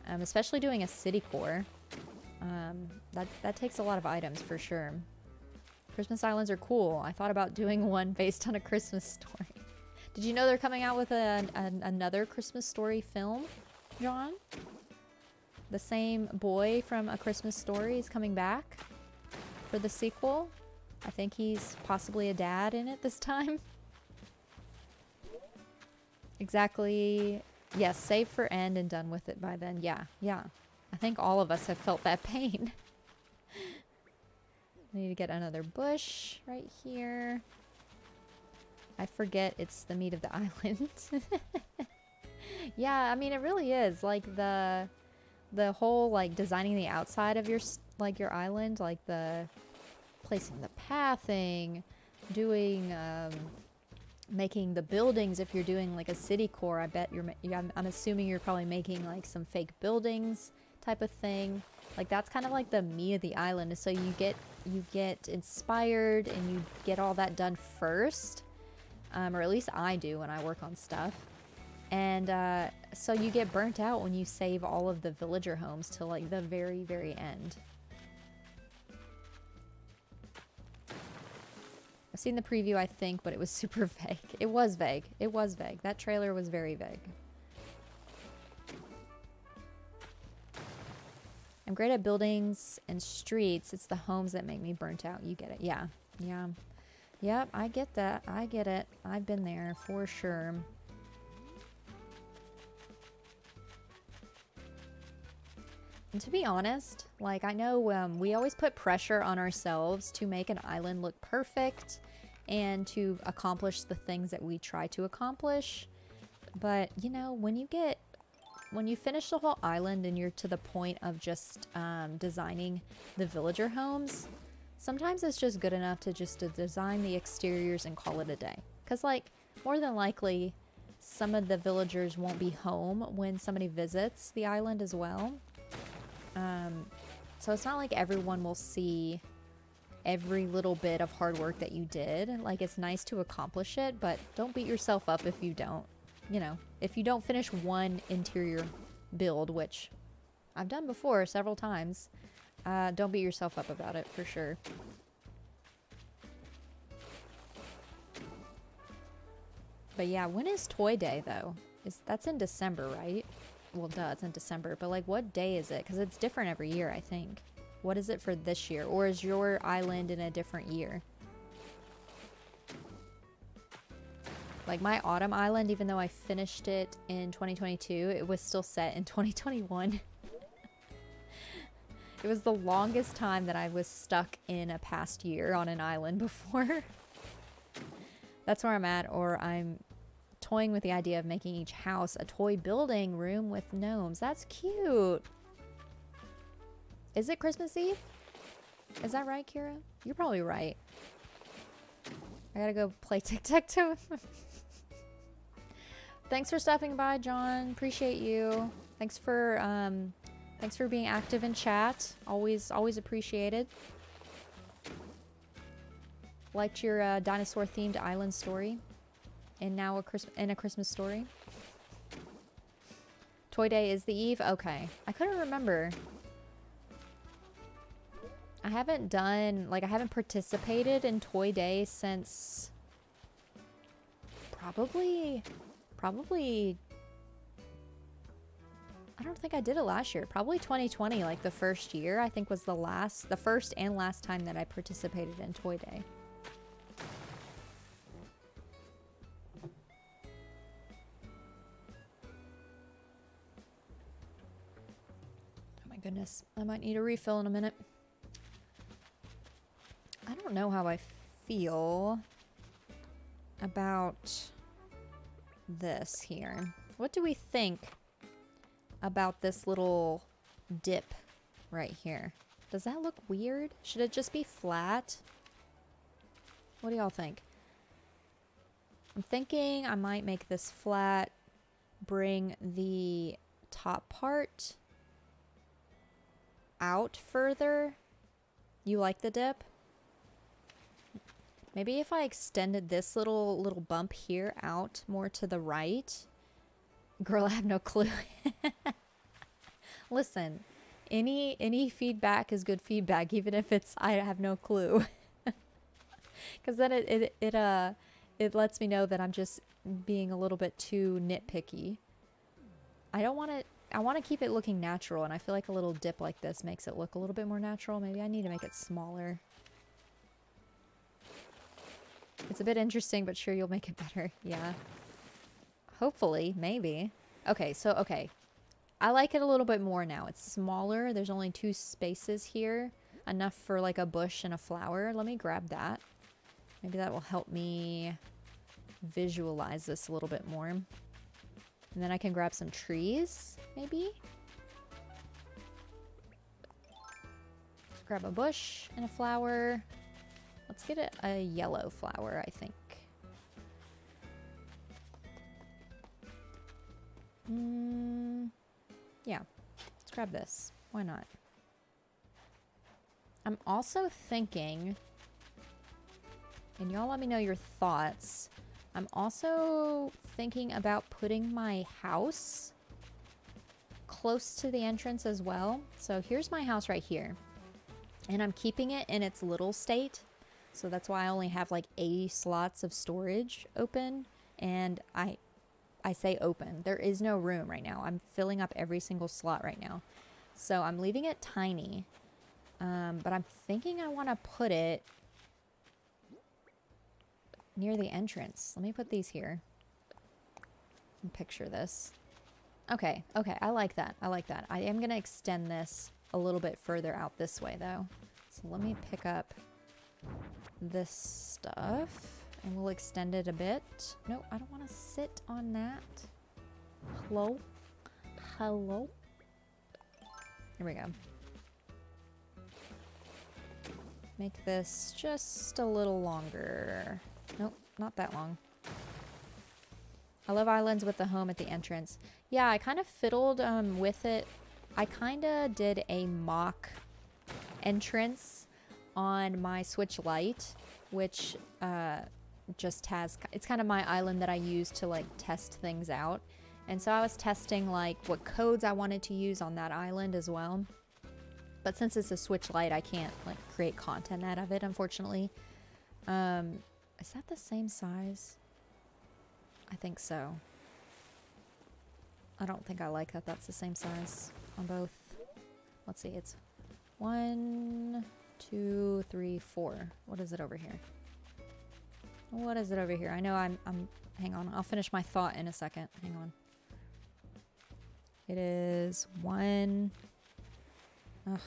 Especially doing a city core, that takes a lot of items for sure. Christmas islands are cool. I thought about doing one based on a Christmas story. Did you know they're coming out with another Christmas Story film, John? The same boy from A Christmas Story is coming back for the sequel. I think he's possibly a dad in it this time. Exactly. Yes, save for end and done with it by then. Yeah. I think all of us have felt that pain. I need to get another bush right here. I forget it's the meat of the island. Yeah, I mean, it really is. Like the whole like designing the outside of your island, like the placing the pathing, doing making the buildings. If you're doing like a city core, I bet I'm assuming you're probably making like some fake buildings type of thing. Like that's kind of like the meat of the island. So you get inspired and you get all that done first. Or at least I do when I work on stuff. And so you get burnt out when you save all of the villager homes to like the very, very end. I've seen the preview, I think, but it was super vague. It was vague. That trailer was very vague. I'm great at buildings and streets. It's the homes that make me burnt out. You get it. Yeah. Yep, I get that. I get it. I've been there for sure. And to be honest, like I know we always put pressure on ourselves to make an island look perfect and to accomplish the things that we try to accomplish. But, you know, when you finish the whole island and you're to the point of just designing the villager homes, sometimes it's just good enough to just design the exteriors and call it a day. Because, like, more than likely, some of the villagers won't be home when somebody visits the island as well. So it's not like everyone will see every little bit of hard work that you did. Like, it's nice to accomplish it, but don't beat yourself up if you don't. You know, if you don't finish one interior build, which I've done before several times, don't beat yourself up about it, for sure. But yeah, when is Toy Day, though? That's in December, right? Well, duh, it's in December. But, like, what day is it? Because it's different every year, I think. What is it for this year? Or is your island in a different year? Like, my autumn island, even though I finished it in 2022, it was still set in 2021. It was the longest time that I was stuck in a past year on an island before. That's where I'm at, or I'm toying with the idea of making each house a toy building room with gnomes. That's cute. Is it Christmas Eve? Is that right, Kira? You're probably right. I gotta go play tic-tac-toe. Thanks for stopping by, John. Appreciate you. Thanks for being active in chat. Always appreciated. Liked your dinosaur themed island story. And now a Christmas story. Toy Day is the eve? Okay. I couldn't remember. I haven't participated in Toy Day since probably I don't think I did it last year. Probably 2020, like the first year, I think was the first and last time that I participated in Toy Day. Oh my goodness. I might need a refill in a minute. I don't know how I feel about this here. What do we think about this little dip right here? Does that look weird? Should it just be flat? What do y'all think? I'm thinking I might make this flat, bring the top part out further. You like the dip? Maybe if I extended this little bump here out more to the right. Girl, I have no clue. Listen, any feedback is good feedback, even if it's I have no clue. Because then it lets me know that I'm just being a little bit too nitpicky. I want to keep it looking natural, and I feel like a little dip like this makes it look a little bit more natural. Maybe I need to make it smaller. It's a bit interesting, but sure, you'll make it better. Yeah. Hopefully, maybe. Okay, okay. I like it a little bit more now. It's smaller. There's only 2 spaces here. Enough for like a bush and a flower. Let me grab that. Maybe that will help me visualize this a little bit more. And then I can grab some trees, maybe? Let's grab a bush and a flower. Let's get a yellow flower, I think. Yeah, let's grab this. Why not? I'm also thinking, and y'all let me know your thoughts, I'm also thinking about putting my house close to the entrance as well. So here's my house right here. And I'm keeping it in its little state. So that's why I only have like 80 slots of storage open. And I say open. There is no room right now. I'm filling up every single slot right now. So I'm leaving it tiny. But I'm thinking I want to put it near the entrance. Let me put these here. And picture this. Okay, I like that. I like that. I am going to extend this a little bit further out this way though. So let me pick up this stuff and we'll extend it a bit. No, I don't want to sit on that. Hello? Hello? Here we go. Make this just a little longer. Nope, not that long. I love islands with the home at the entrance. Yeah, I kind of fiddled with it. I kind of did a mock entrance on my Switch Lite, which just has, it's kind of my island that I use to like test things out. And so I was testing like what codes I wanted to use on that island as well. But since it's a Switch Lite, I can't like create content out of it, unfortunately. Is that the same size? I think so. I don't think I like that that's the same size on both. Let's see, it's 1, 2, 3, 4. What is it over here? What is it over here? I know I'm hang on, I'll finish my thought in a second. Hang on. It is 1. Ugh.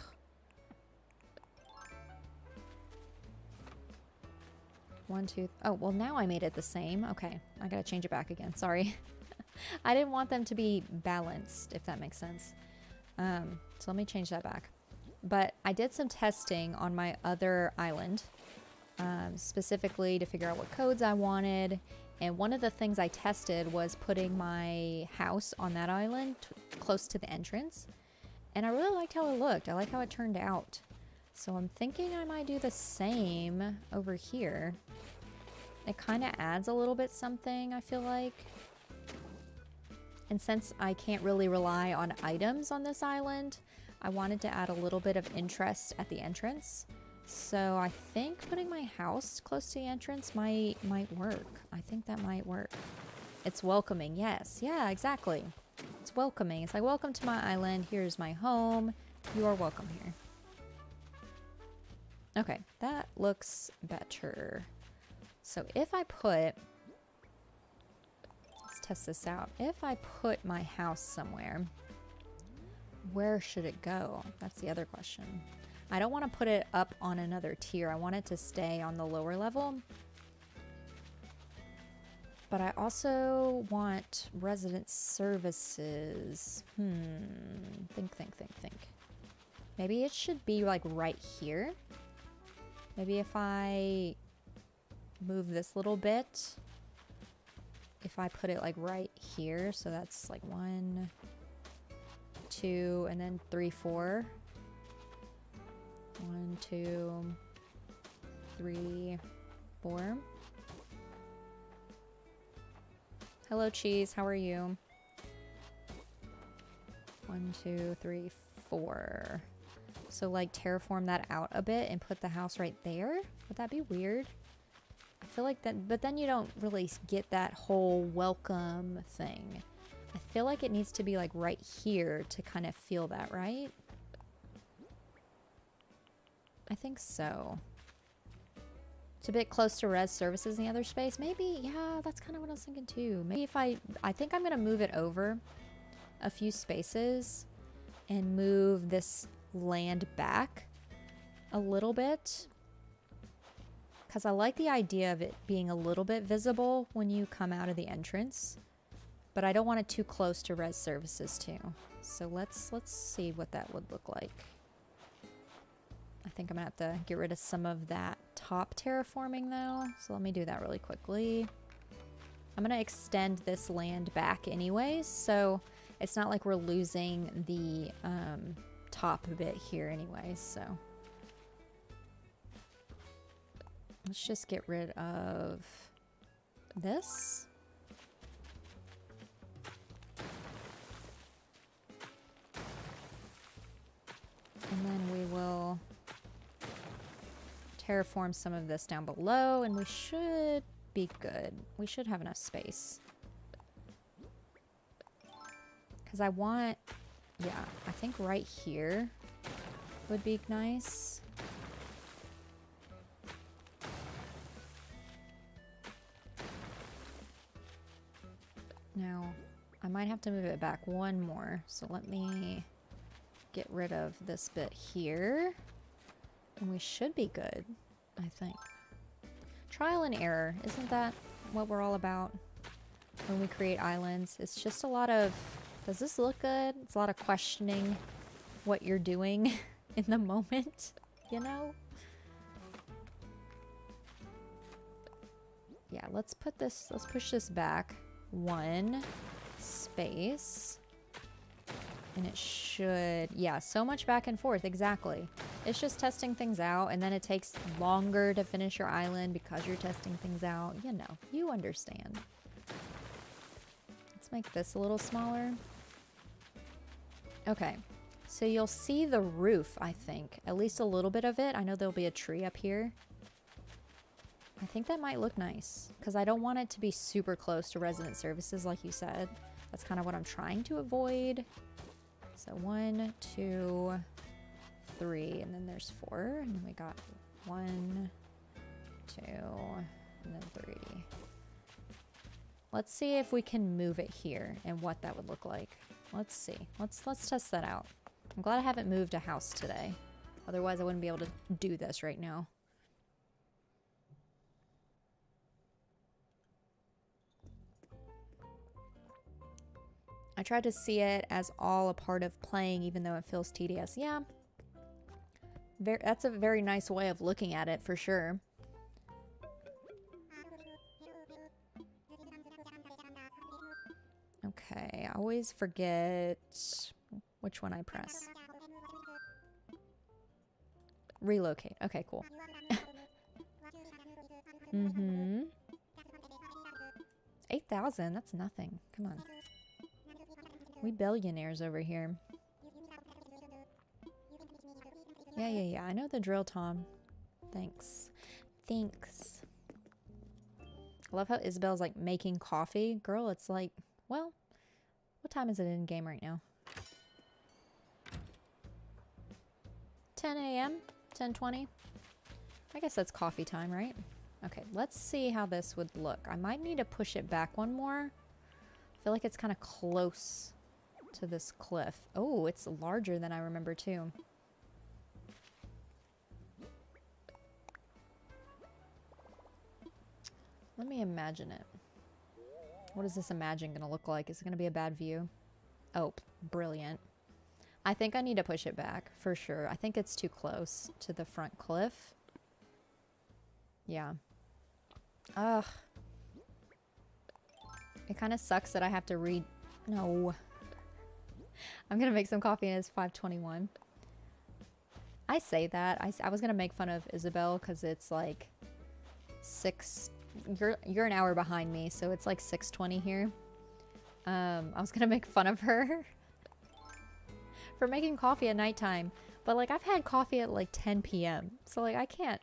1, 2. Oh, well now I made it the same. Okay, I gotta change it back again. Sorry. I didn't want them to be balanced, if that makes sense. So let me change that back. But I did some testing on my other island, specifically to figure out what codes I wanted. And one of the things I tested was putting my house on that island close to the entrance. And I really liked how it looked. I like how it turned out. So I'm thinking I might do the same over here. It kind of adds a little bit something, I feel like. And since I can't really rely on items on this island, I wanted to add a little bit of interest at the entrance. So I think putting my house close to the entrance might work. I think that might work. It's welcoming, yes. Yeah, exactly. It's welcoming. It's like, welcome to my island. Here's my home. You are welcome here. Okay, that looks better. So if I put... Let's test this out. If I put my house somewhere, where should it go? That's the other question. I don't want to put it up on another tier. I want it to stay on the lower level. But I also want resident services. Think. Maybe it should be like right here. Maybe if I move this little bit, if I put it like right here, so that's like 1, 2, and then 3, 4. 1, 2, 3, 4. Hello, Cheese. How are you? 1, 2, 3, 4. So like terraform that out a bit and put the house right there. Would that be weird? I feel like that, but then you don't really get that whole welcome thing. I feel like it needs to be like right here to kind of feel that, right? I think so. It's a bit close to res services in the other space. Maybe, yeah, that's kind of what I was thinking too. Maybe if I think I'm going to move it over a few spaces and move this land back a little bit. Because I like the idea of it being a little bit visible when you come out of the entrance. But I don't want it too close to res services too. So let's see what that would look like. I think I'm gonna have to get rid of some of that top terraforming though. So let me do that really quickly. I'm gonna extend this land back anyways, so it's not like we're losing the top bit here anyways, so. Let's just get rid of this. And then we will terraform some of this down below, and we should be good. We should have enough space. Because I want, yeah, I think right here would be nice. Now, I might have to move it back one more, so let me get rid of this bit here. And we should be good, I think. Trial and error, isn't that what we're all about when we create islands? It's just a lot of, does this look good? It's a lot of questioning what you're doing in the moment, you know? Yeah, let's push this back one space. And it should, yeah, so much back and forth, exactly. It's just testing things out, and then it takes longer to finish your island because you're testing things out. You know, you understand. Let's make this a little smaller. Okay, so you'll see the roof, I think. At least a little bit of it. I know there'll be a tree up here. I think that might look nice, because I don't want it to be super close to resident services like you said. That's kind of what I'm trying to avoid. So 1, 2, 3, and then there's 4, and then we got 1, 2, and then 3. Let's see if we can move it here and what that would look like. Let's see. Let's test that out. I'm glad I haven't moved a house today. Otherwise, I wouldn't be able to do this right now. I tried to see it as all a part of playing, even though it feels tedious. Yeah. That's a very nice way of looking at it, for sure. always forget which one I press. Relocate. Okay, cool. Mm-hmm. 8,000, that's nothing. Come on. We billionaires over here. Yeah. I know the drill, Tom. Thanks. Thanks. I love how Isabel's like making coffee. Girl, it's like, well, what time is it in game right now? 10 a.m.? 10:20? I guess that's coffee time, right? Okay, let's see how this would look. I might need to push it back one more. I feel like it's kind of close to this cliff. Oh, it's larger than I remember too. Let me imagine it. What is this imagine gonna look like? Is it gonna be a bad view? Oh, brilliant. I think I need to push it back for sure. I think it's too close to the front cliff. Yeah. Ugh. It kind of sucks that I have to read. No. I'm gonna make some coffee and it's 5:21. I say that. I was gonna make fun of Isabel because it's like 6. You're an hour behind me, so it's like 6:20 here. I was gonna make fun of her for making coffee at nighttime, but like I've had coffee at like 10 p.m. so like I can't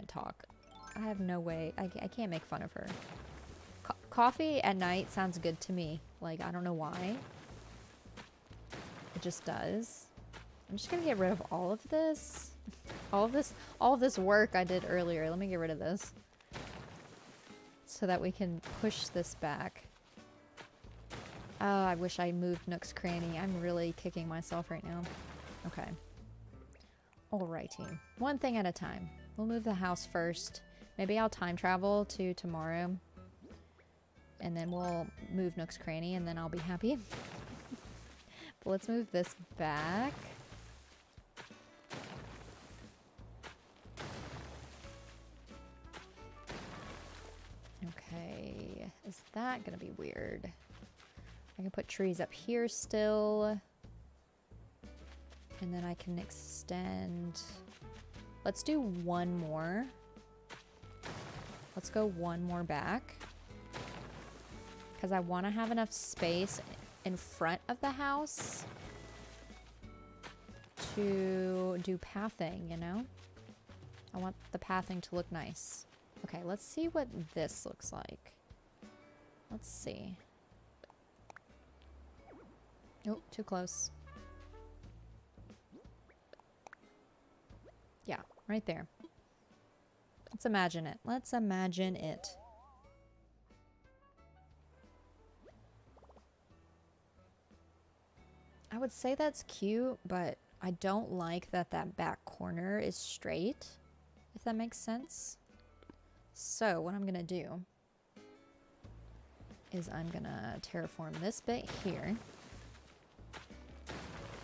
talk. I have no way. I can't make fun of her. Coffee at night sounds good to me. Like I don't know why. It just does. I'm just gonna get rid of all of this. All of this work I did earlier. Let me get rid of this. So that we can push this back. Oh, I wish I moved Nook's Cranny. I'm really kicking myself right now. Okay. Alrighty. One thing at a time. We'll move the house first. Maybe I'll time travel to tomorrow. And then we'll move Nook's Cranny and then I'll be happy. But let's move this back. Okay, is that gonna be weird? I can put trees up here still. And then I can extend. Let's do one more. Let's go one more back. Because I want to have enough space in front of the house to do pathing, you know? I want the pathing to look nice. Okay, let's see what this looks like. Let's see. Oh, too close. Yeah, right there. Let's imagine it. Let's imagine it. I would say that's cute, but I don't like that that back corner is straight, if that makes sense. So what I'm gonna do is I'm gonna terraform this bit here.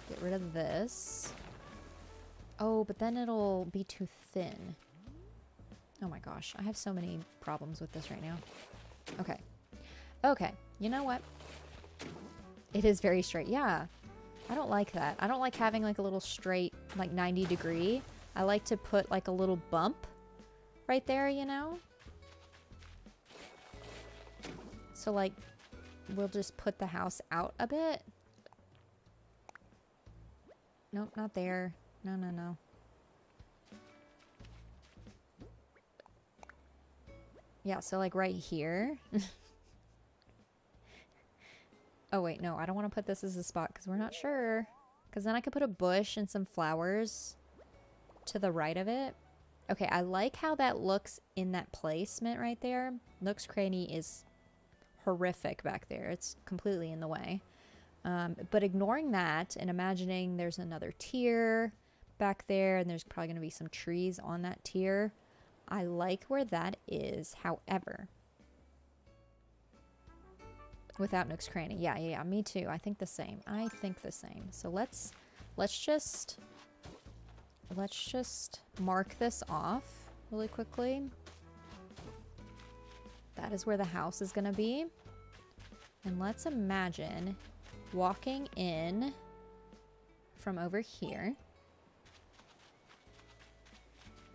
Get rid of this. Oh, but then it'll be too thin. Oh my gosh, I have so many problems with this right now. Okay. Okay, you know what? It is very straight. Yeah, I don't like that. I don't like having like a little straight, like 90 degree. I like to put like a little bump right there, you know? So like, we'll just put the house out a bit. Nope, not there. No, no, no. Yeah, so like right here. Oh wait, no, I don't want to put this as a spot because we're not sure. Because then I could put a bush and some flowers to the right of it. Okay, I like how that looks in that placement right there. Nook's Cranny is horrific back there. It's completely in the way. But ignoring that and imagining there's another tier back there and there's probably going to be some trees on that tier. I like where that is. However, without Nook's Cranny. Yeah, me too. I think the same. I think the same. So let's just mark this off really quickly. That is where the house is going to be. And let's imagine walking in from over here.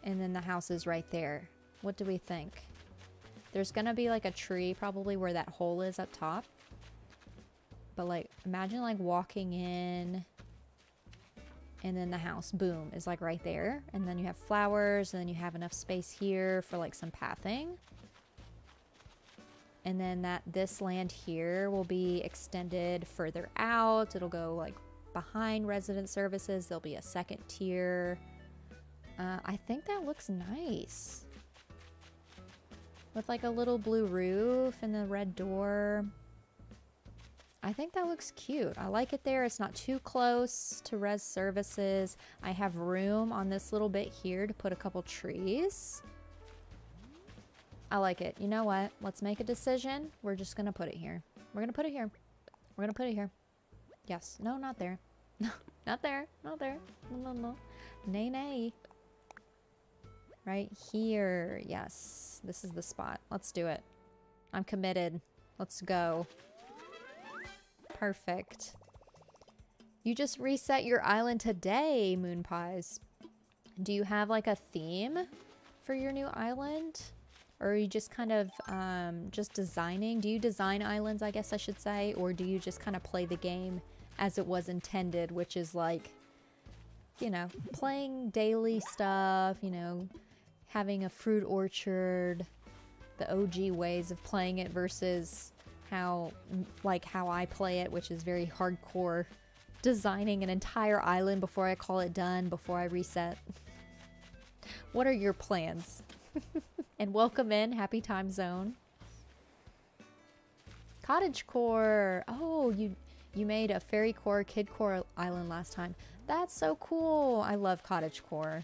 And then the house is right there. What do we think? There's gonna be like a tree probably where that hole is up top. But like, imagine like walking in and then the house, boom, is like right there. And then you have flowers and then you have enough space here for like some pathing. And then this land here will be extended further out. It'll go like behind resident services. There'll be a second tier. I think that looks nice. With like a little blue roof and the red door. I think that looks cute. I like it there. It's not too close to res services. I have room on this little bit here to put a couple trees. I like it. You know what? Let's make a decision. We're just going to put it here. We're going to put it here. We're going to put it here. Yes. No, not there. No, not there. Not there. No, no, no. Nay, nay. Right here. Yes. This is the spot. Let's do it. I'm committed. Let's go. Perfect. You just reset your island today, Moon Pies. Do you have like a theme for your new island? Or are you just kind of just designing? Do you design islands, I guess I should say? Or do you just kind of play the game as it was intended, which is like, you know, playing daily stuff, you know, having a fruit orchard, the OG ways of playing it versus how I play it, which is very hardcore, designing an entire island before I call it done, before I reset. What are your plans? And welcome in, happy time zone. Cottagecore. Oh, you made a fairy core, kid core island last time. That's so cool. I love cottagecore.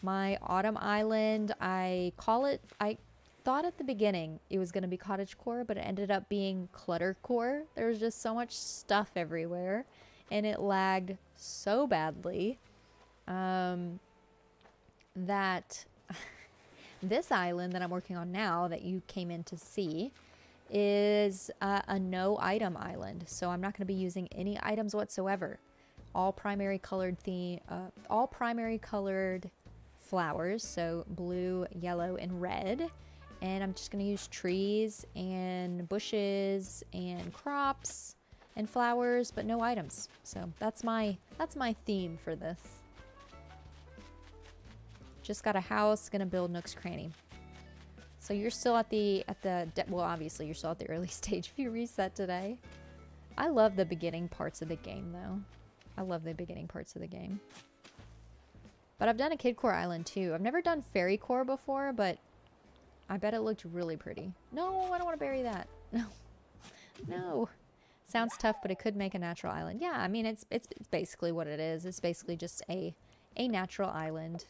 My autumn island, I thought at the beginning it was going to be cottagecore, but it ended up being cluttercore. There was just so much stuff everywhere and it lagged so badly that this island that I'm working on now that you came in to see is a no item island. So I'm not going to be using any items whatsoever. All primary colored flowers, so blue, yellow, and red. And I'm just going to use trees and bushes and crops and flowers, but no items. So that's my theme for this. Just got a house, gonna build Nook's Cranny. So you're still well, obviously you're still at the early stage if you reset today. I love the beginning parts of the game though. I love the beginning parts of the game. But I've done a Kid Core Island too. I've never done Fairy Core before, but I bet it looked really pretty. No, I don't want to bury that. No. No. Sounds tough, but it could make a natural island. Yeah, I mean it's basically what it is. It's basically just a natural island.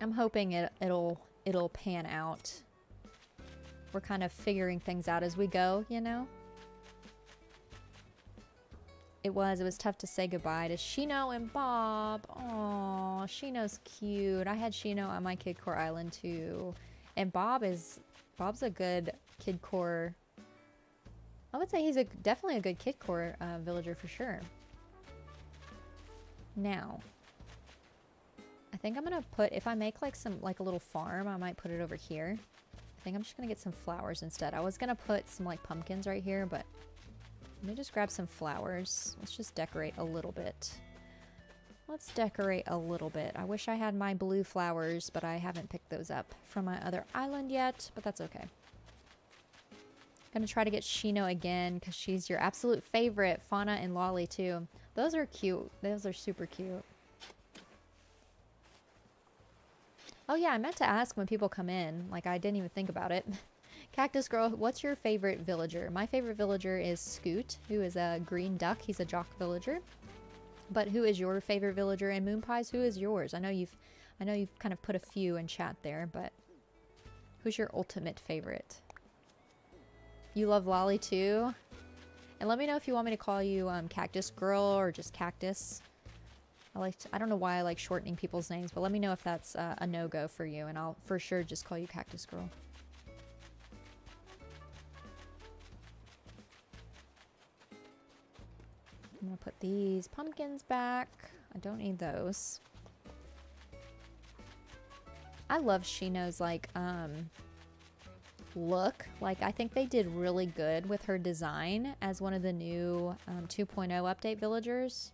I'm hoping it'll pan out. We're kind of figuring things out as we go, you know? It was tough to say goodbye to Shino and Bob. Aw, Shino's cute. I had Shino on my Kid Core Island too. And Bob's a good Kid Core. I would say he's definitely a good Kid Core villager for sure. Now, I think I'm gonna put, if I make like a little farm, I might put it over here. I think I'm just gonna get some flowers instead. I was gonna put some like pumpkins right here, but let me just grab some flowers. Let's just decorate a little bit. Let's decorate a little bit. I wish I had my blue flowers, but I haven't picked those up from my other island yet, but that's okay. Gonna try to get Shino again because she's your absolute favorite. Fauna and Lolly too. Those are cute. Those are super cute. Oh yeah, I meant to ask when people come in. Like, I didn't even think about it. Cactus Girl, what's your favorite villager? My favorite villager is Scoot, who is a green duck. He's a jock villager. But who is your favorite villager? And Moon Pies, who is yours? I know you've kind of put a few in chat there, but who's your ultimate favorite? You love Lolly too? And let me know if you want me to call you Cactus Girl or just Cactus. I don't know why I like shortening people's names, but let me know if that's a no-go for you, and I'll for sure just call you Cactus Girl. I'm gonna put these pumpkins back. I don't need those. I love Shino's like look. Like I think they did really good with her design as one of the new 2.0 update villagers.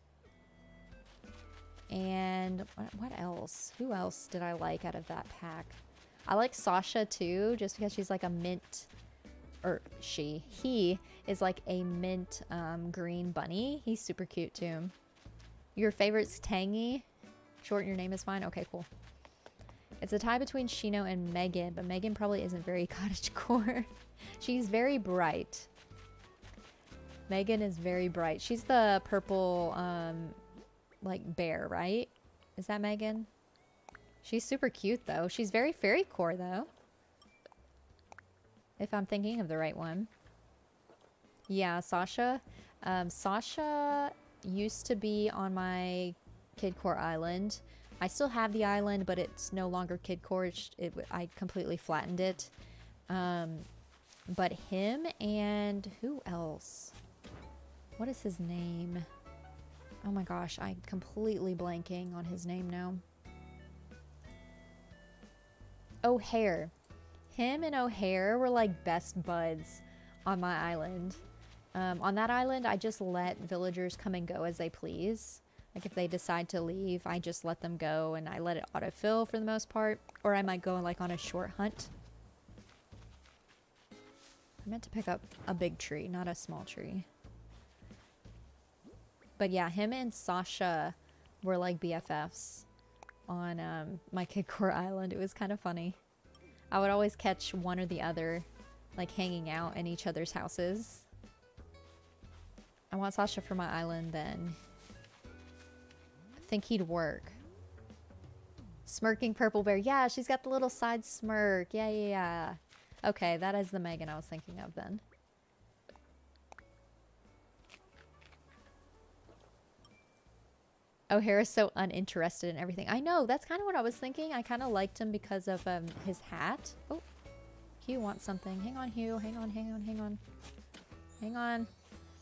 And what else? Who else did I like out of that pack? I like Sasha too, just because she's like a mint, or he is like a mint green bunny. He's super cute too. Your favorite's Tangy? Shorten your name is fine? Okay, cool. It's a tie between Shino and Megan, but Megan probably isn't very cottagecore. She's very bright. Megan is very bright. She's the purple, like bear, right? Is that Megan? She's super cute though. She's very fairy core though. If I'm thinking of the right one. Yeah, Sasha. Sasha used to be on my Kid Core island. I still have the island, but it's no longer Kid Core. I completely flattened it. But him and who else? What is his name? Oh my gosh, I'm completely blanking on his name now. O'Hare. Him and O'Hare were like best buds on my island. On that island, I just let villagers come and go as they please. Like if they decide to leave, I just let them go and I let it autofill for the most part. Or I might go like on a short hunt. I meant to pick up a big tree, not a small tree. But yeah, him and Sasha were like BFFs on my Kid Core island. It was kind of funny. I would always catch one or the other like hanging out in each other's houses. I want Sasha for my island then. I think he'd work. Smirking purple bear. Yeah, she's got the little side smirk. Yeah. Okay, that is the Megan I was thinking of then. O'Hara's so uninterested in everything. I know, that's kind of what I was thinking. I kind of liked him because of his hat. Oh, Hugh wants something. Hang on, Hugh. Hang on.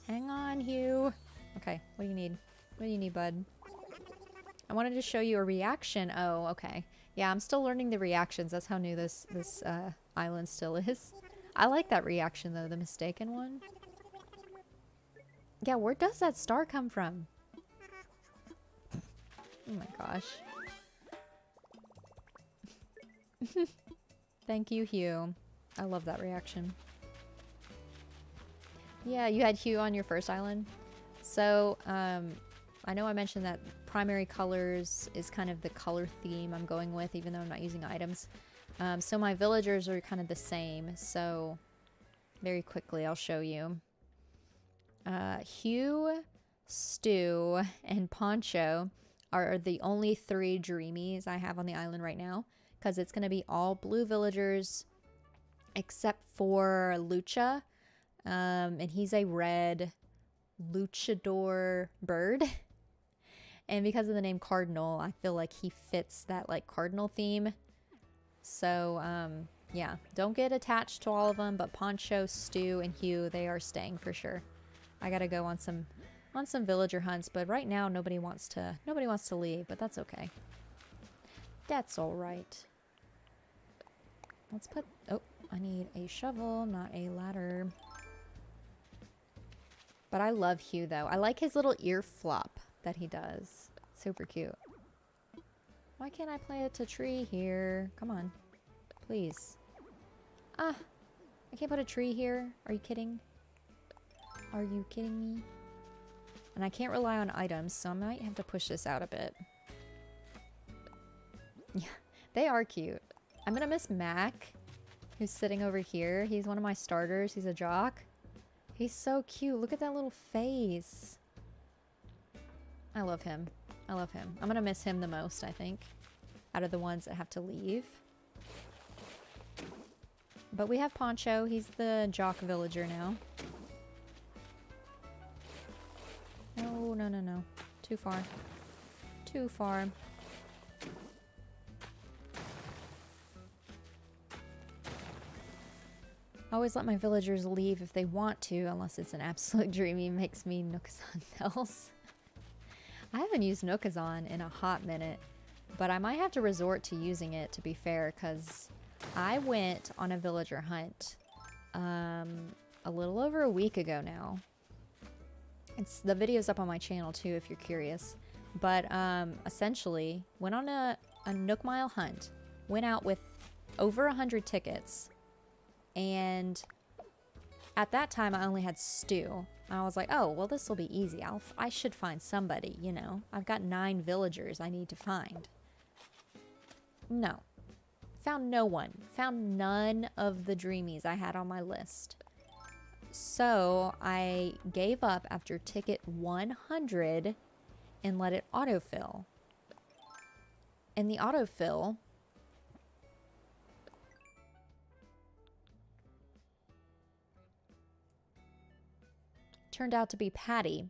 Hang on, Hugh. Okay, what do you need? What do you need, bud? I wanted to show you a reaction. Oh, okay. Yeah, I'm still learning the reactions. That's how new this island still is. I like that reaction, though, the mistaken one. Yeah, where does that star come from? Oh my gosh. Thank you, Hugh. I love that reaction. Yeah, you had Hugh on your first island. So, I know I mentioned that primary colors is kind of the color theme I'm going with, even though I'm not using items. So my villagers are kind of the same. So, very quickly, I'll show you. Hugh, Stu, and Poncho are the only 3 dreamies I have on the island right now, because it's going to be all blue villagers except for Lucha, and he's a red luchador bird. And because of the name Cardinal, I feel like he fits that like cardinal theme. So yeah, don't get attached to all of them, but Poncho, Stu, and Hugh, they are staying for sure. I gotta go on some villager hunts, but right now nobody wants to leave, but that's okay. That's all right. Let's put, oh, I need a shovel, not a ladder. But I love Hugh though. I like his little ear flop that he does. Super cute. Why can't I plant a tree here? Come on, please. Ah, I can't put a tree here. Are you kidding? Are you kidding me? And I can't rely on items, so I might have to push this out a bit. Yeah, they are cute. I'm gonna miss Mac, who's sitting over here. He's one of my starters. He's a jock. He's so cute. Look at that little face. I love him. I love him. I'm gonna miss him the most, I think, out of the ones that have to leave. But we have Poncho. He's the jock villager now. No, no, no, no. Too far. Too far. I always let my villagers leave if they want to, unless it's an absolute dreamy makes me Nookazon bells. I haven't used Nookazon in a hot minute, but I might have to resort to using it, to be fair, because I went on a villager hunt a little over a week ago now. The video's up on my channel too if you're curious. But essentially, went on a Nook Mile hunt, went out with over 100 tickets, and at that time I only had Stu. I was like, oh, well, this will be easy. I should find somebody, you know. I've got 9 villagers I need to find. No. Found no one. Found none of the dreamies I had on my list. So I gave up after ticket 100 and let it autofill. And the autofill turned out to be Patty.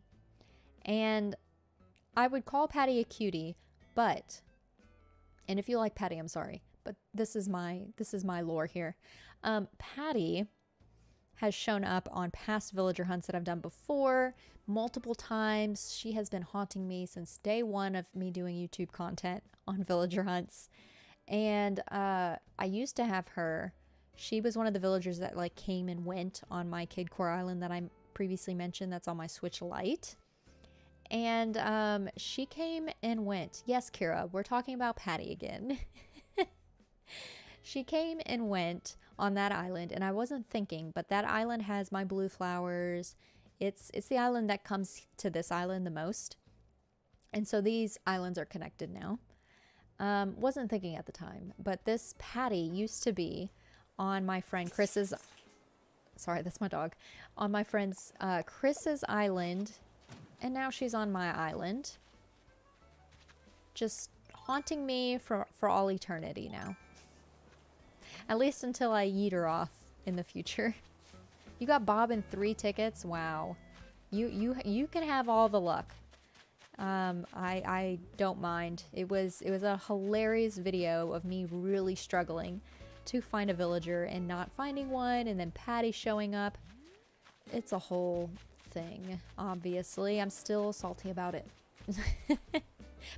And I would call Patty a cutie, but, and if you like Patty, I'm sorry, but this is my lore here. Patty has shown up on past villager hunts that I've done before multiple times. She has been haunting me since day one of me doing YouTube content on villager hunts. And I used to have her. She was one of the villagers that like came and went on my Kid Core Island that I previously mentioned that's on my Switch Lite. And she came and went. Yes, Kira, we're talking about Patty again. She came and went on that island, and I wasn't thinking, but that island has my blue flowers. It's the island that comes to this island the most. And so these islands are connected now. Wasn't thinking at the time, but this Patty used to be on my friend Chris's, sorry, that's my dog, on my friend's Chris's island, and now she's on my island. Just haunting me for all eternity now. At least until I yeet her off in the future. You got Bob in 3 tickets? Wow. You can have all the luck. I don't mind. It was a hilarious video of me really struggling to find a villager and not finding one, and then Patty showing up. It's a whole thing, obviously. I'm still salty about it.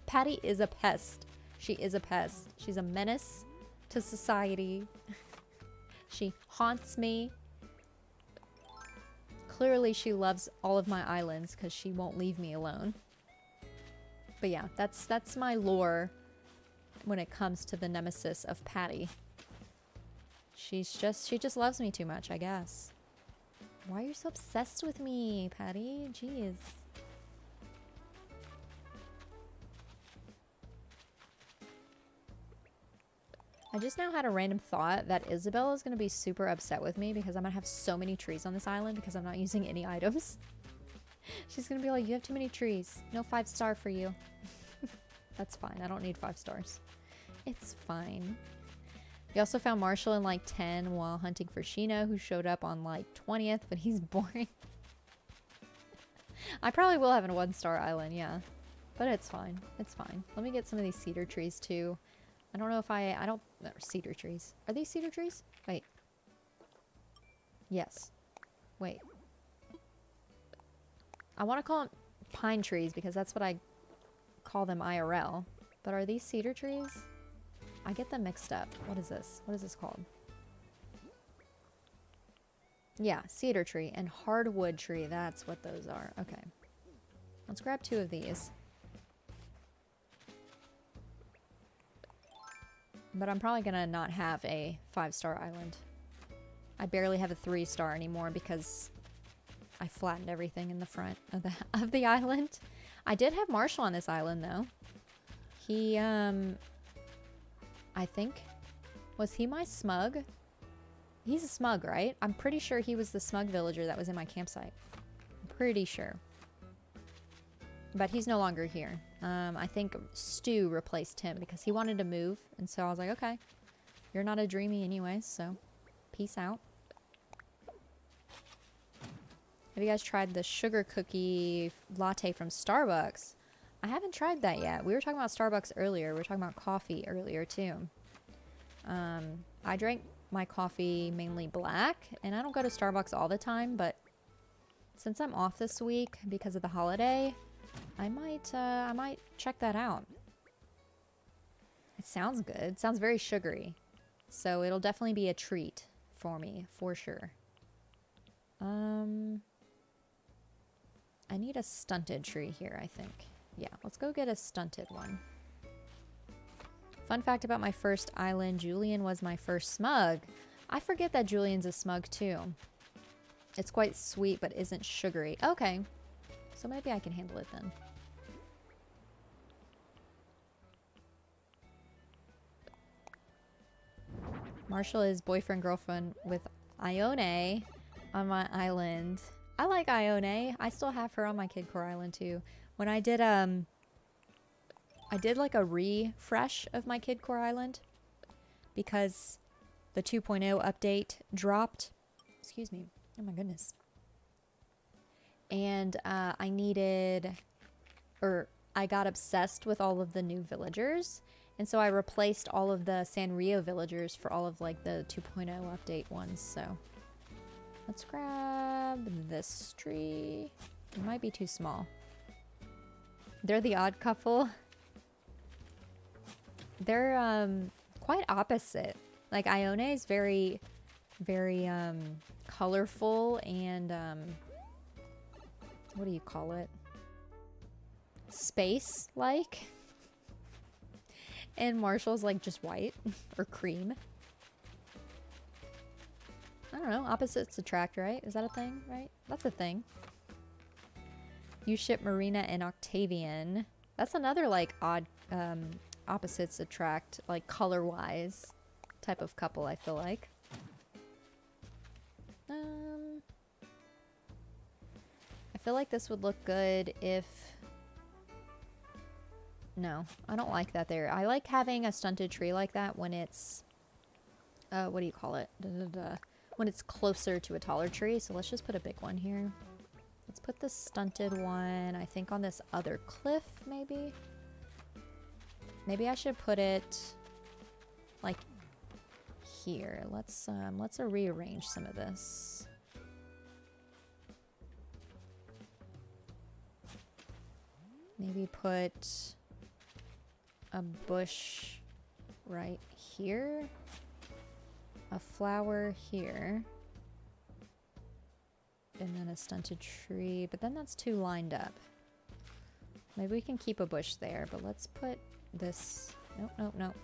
Patty is a pest. She is a pest. She's a menace to society. She haunts me. Clearly she loves all of my islands because she won't leave me alone. But yeah, that's my lore when it comes to the nemesis of Patty. She just loves me too much, I guess. Why are you so obsessed with me, Patty? Jeez. I just now had a random thought that Isabel is going to be super upset with me because I'm going to have so many trees on this island because I'm not using any items. She's going to be like, you have too many trees. No 5-star for you. That's fine. I don't need 5 stars. It's fine. We also found Marshall in like 10 while hunting for Sheena, who showed up on like 20th, but he's boring. I probably will have a 1-star island, yeah. But it's fine. It's fine. Let me get some of these cedar trees too. I don't know if I don't... Cedar trees. Are these cedar trees? Wait. Yes. Wait. I want to call them pine trees because that's what I call them IRL. But are these cedar trees? I get them mixed up. What is this? What is this called? Yeah, cedar tree and hardwood tree. That's what those are. Okay. Let's grab 2 of these. But I'm probably gonna not have a 5-star island. I barely have a 3-star anymore because I flattened everything in the front of the island. I did have Marshall on this island though. He I think, was he my smug? He's a smug, right? I'm pretty sure he was the smug villager that was in my campsite. I'm pretty sure. But he's no longer here. I think Stu replaced him because he wanted to move. And so I was like, okay, you're not a dreamy anyway, so peace out. Have you guys tried the sugar cookie latte from Starbucks? I haven't tried that yet. We were talking about Starbucks earlier. We were talking about coffee earlier too. I drank my coffee mainly black, and I don't go to Starbucks all the time, but since I'm off this week because of the holiday, I might check that out. It sounds good. It sounds very sugary. So it'll definitely be a treat for me, for sure. I need a stunted tree here, I think. Yeah, let's go get a stunted one. Fun fact about my first island, Julian was my first smug. I forget that Julian's a smug too. It's quite sweet, but isn't sugary. Okay, so maybe I can handle it then. Marshall is boyfriend, girlfriend with Ione on my island. I like Ione. I still have her on my Kid Core Island too. When I did like a refresh of my Kid Core Island because the 2.0 update dropped. Excuse me. Oh my goodness. And I got obsessed with all of the new villagers. And so I replaced all of the Sanrio villagers for all of like the 2.0 update ones. So let's grab this tree. It might be too small. They're the odd couple. They're quite opposite. Like Ione is very, very colorful and what do you call it? Space-like. And Marshall's like just white or cream. I don't know. Opposites attract, right? Is that a thing, right? That's a thing. You ship Marina and Octavian. That's another like odd opposites attract, like color-wise type of couple, I feel like. I feel like this would look good if... No, I don't like that there. I like having a stunted tree like that when it's... what do you call it? When it's closer to a taller tree. So let's just put a big one here. Let's put the stunted one, I think, on this other cliff, maybe? Maybe I should put it, like, here. Let's rearrange some of this. Maybe put a bush right here, a flower here, and then a stunted tree, but then that's too lined up. Maybe we can keep a bush there, but let's put this, nope.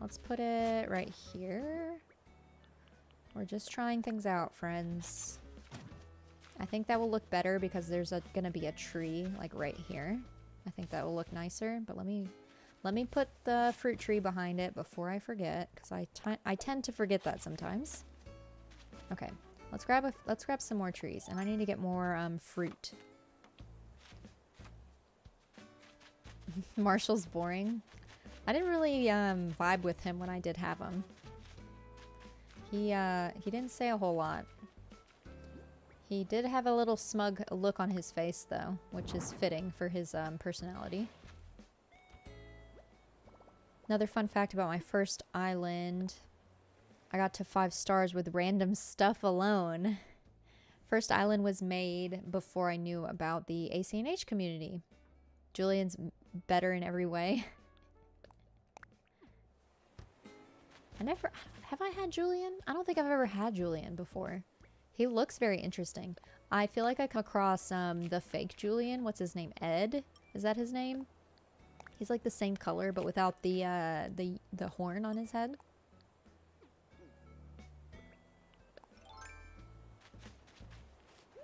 Let's put it right here. We're just trying things out, friends. I think that will look better because there's gonna be a tree like right here. I think that will look nicer, but let me put the fruit tree behind it before I forget, because I tend to forget that sometimes. Okay, let's grab some more trees, and I need to get more fruit. Marshall's boring. I didn't really vibe with him when I did have him. He didn't say a whole lot. He did have a little smug look on his face, though, which is fitting for his personality. Another fun fact about my first island. I got to 5 stars with random stuff alone. First island was made before I knew about the ACNH community. Julian's better in every way. Have I had Julian? I don't think I've ever had Julian before. He looks very interesting. I feel like I come across the fake Julian. What's his name? Ed? Is that his name? He's like the same color, but without the horn on his head.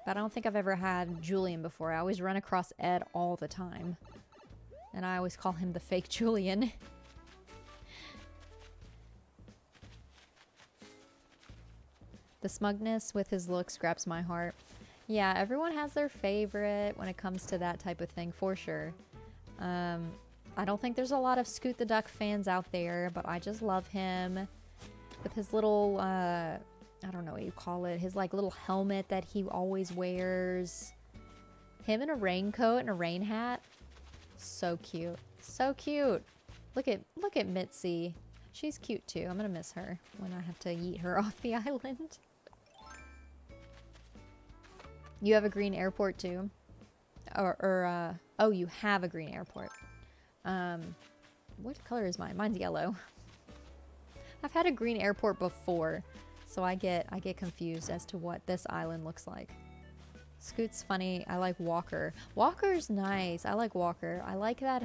But I don't think I've ever had Julian before. I always run across Ed all the time. And I always call him the fake Julian. The smugness with his looks grabs my heart. Yeah, everyone has their favorite when it comes to that type of thing, for sure. I don't think there's a lot of Scoot the Duck fans out there, but I just love him. With his little, I don't know what you call it, his like little helmet that he always wears. Him in a raincoat and a rain hat. So cute. So cute. Look at Mitzi. She's cute too. I'm gonna miss her when I have to yeet her off the island. You have a green airport too? Oh, you have a green airport. What color is mine? Mine's yellow. I've had a green airport before, so I get confused as to what this island looks like. Scoot's funny. I like Walker. Walker's nice. I like Walker. I like that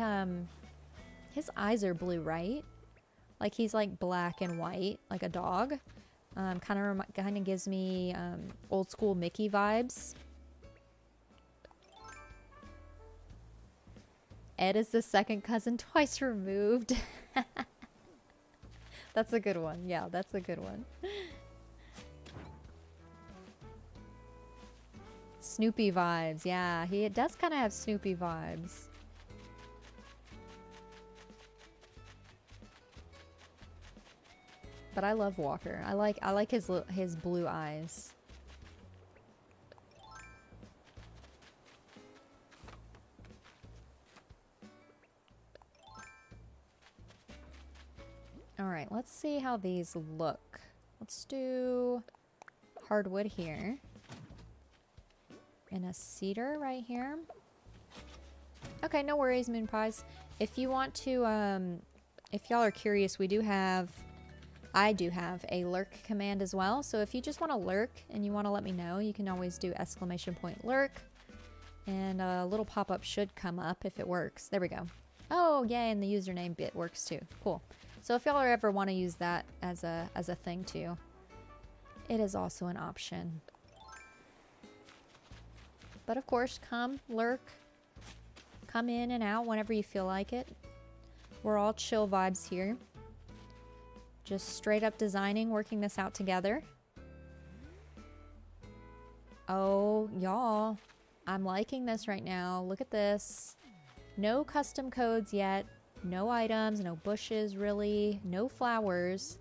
his eyes are blue, right? Like he's like black and white, like a dog. Kind of gives me old school Mickey vibes. Ed is the second cousin twice removed. That's a good one. Yeah, that's a good one. Snoopy vibes. Yeah, he does kind of have Snoopy vibes. But I love Walker. I like his blue eyes. All right, let's see how these look. Let's do hardwood here. And a cedar right here. Okay, no worries, Moon Pies. If you want to, if y'all are curious, I do have a lurk command as well. So if you just want to lurk and you want to let me know, you can always do !lurk. And a little pop-up should come up if it works. There we go. Oh, yay, and the username bit works too. Cool. So if y'all ever want to use that as a thing too, it is also an option. But of course, come, lurk, come in and out whenever you feel like it. We're all chill vibes here. Just straight up designing, working this out together. Oh, y'all, I'm liking this right now. Look at this. No custom codes yet. No items, no bushes really, no flowers.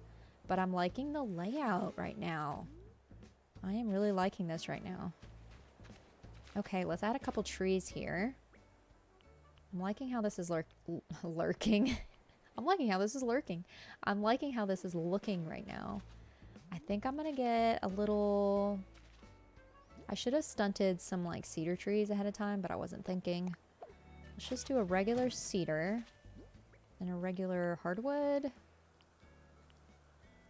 But I'm liking the layout right now. I am really liking this right now. Okay, let's add a couple trees here. I'm liking how this is lurking. I'm liking how this is lurking. I'm liking how this is looking right now. I think I'm gonna get a little... I should have stunted some like cedar trees ahead of time, but I wasn't thinking. Let's just do a regular cedar and a regular hardwood.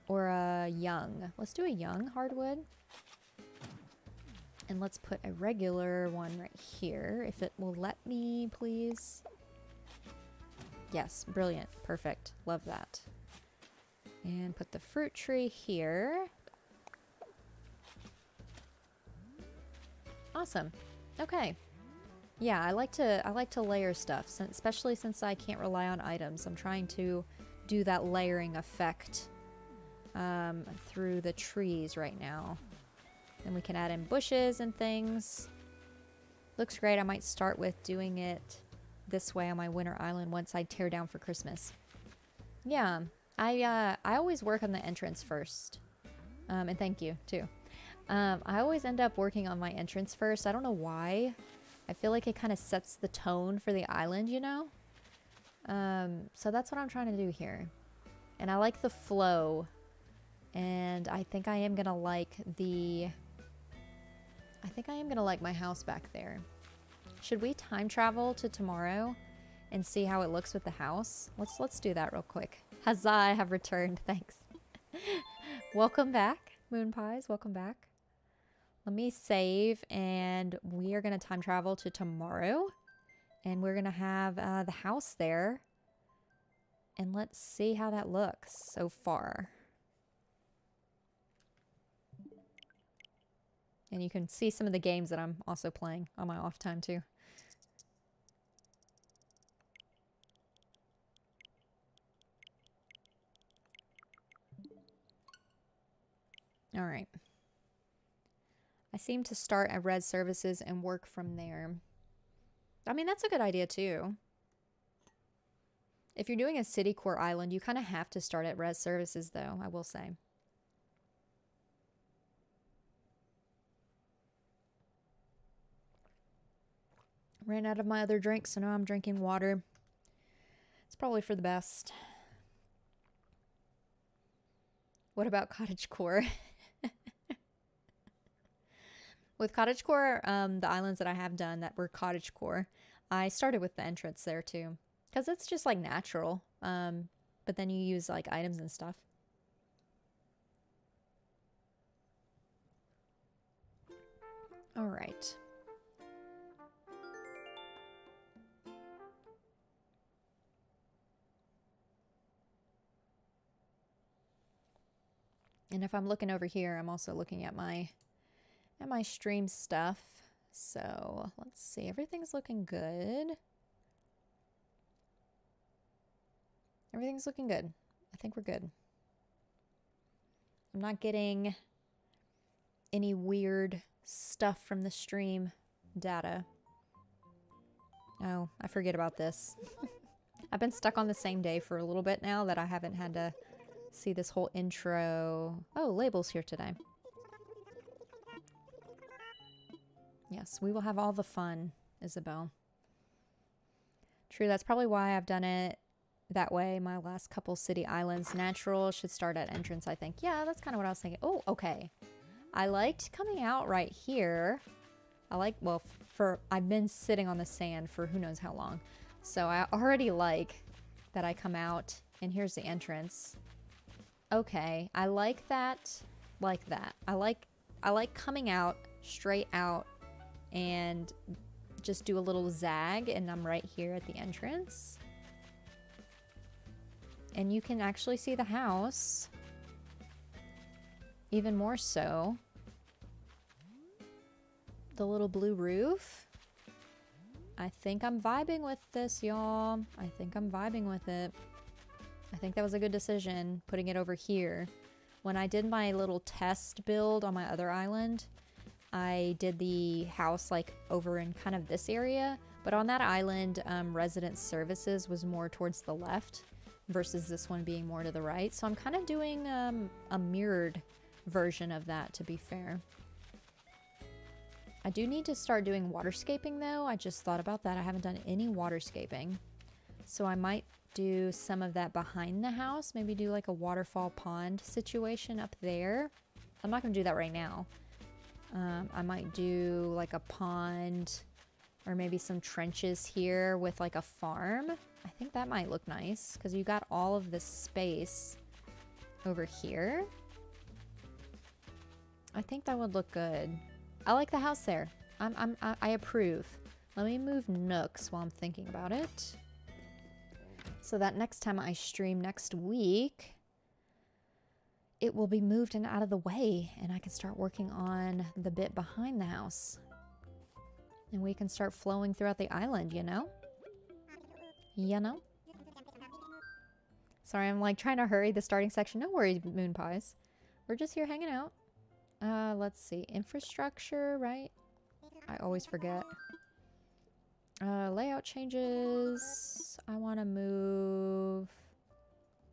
Or a young. Let's do a young hardwood. And let's put a regular one right here, if it will let me, please. Yes, brilliant. Perfect. Love that. And put the fruit tree here. Awesome. Okay. Yeah, I like to layer stuff, especially since I can't rely on items. I'm trying to do that layering effect through the trees right now. Then we can add in bushes and things. Looks great. I might start with doing it this way on my winter island once I tear down for Christmas. Yeah, I always work on the entrance first. And thank you, too. I always end up working on my entrance first. I don't know why. I feel like it kind of sets the tone for the island, you know? So that's what I'm trying to do here. And I like the flow. And I think I am going to like the... I think I am going to like my house back there. Should we time travel to tomorrow and see how it looks with the house? Let's do that real quick. Huzzah, I have returned. Thanks. Welcome back, Moon Pies. Welcome back. Let me save, and we are going to time travel to tomorrow. And we're going to have the house there. And let's see how that looks so far. And you can see some of the games that I'm also playing on my off time too. All right. I seem to start at Res Services and work from there. I mean, that's a good idea too. If you're doing a city core island, you kind of have to start at Res Services though, I will say. Ran out of my other drink, so now I'm drinking water. It's probably for the best. What about cottagecore? With cottagecore, the islands that I have done that were cottagecore, I started with the entrance there too, because it's just like natural. But then you use like items and stuff. All right. And if I'm looking over here, I'm also looking at my stream stuff. So let's see, everything's looking good. Everything's looking good. I think we're good. I'm not getting any weird stuff from the stream data. Oh, I forget about this. I've been stuck on the same day for a little bit now that I haven't had to see this whole intro. Oh, labels here today. Yes, we will have all the fun, Isabel. True, that's probably why I've done it that way. My last couple city islands. Natural should start at entrance, I think. Yeah, that's kind of what I was thinking. Oh, okay. I liked coming out right here. I like, well, I've been sitting on the sand for who knows how long. So I already like that I come out and here's the entrance. Okay, I like that, like that. I like coming out, straight out, and just do a little zag, and I'm right here at the entrance. And you can actually see the house, even more so. The little blue roof. I think I'm vibing with this, y'all. I think I'm vibing with it. I think that was a good decision, putting it over here. When I did my little test build on my other island, I did the house like over in kind of this area, but on that island, resident services was more towards the left versus this one being more to the right. So I'm kind of doing a mirrored version of that, to be fair. I do need to start doing waterscaping though. I just thought about that. I haven't done any waterscaping. So I might do some of that behind the house. Maybe do like a waterfall pond situation up there. I'm not gonna do that right now. I might do like a pond or maybe some trenches here with like a farm. I think that might look nice because you got all of this space over here. I think that would look good. I like the house there. I approve. Let me move nooks while I'm thinking about it. So that next time I stream next week, it will be moved and out of the way and I can start working on the bit behind the house. And we can start flowing throughout the island, you know? You know? Sorry, I'm like trying to hurry the starting section. No worries, Moon Pies. We're just here hanging out. Let's see. Infrastructure, right? I always forget. Layout changes. I want to move...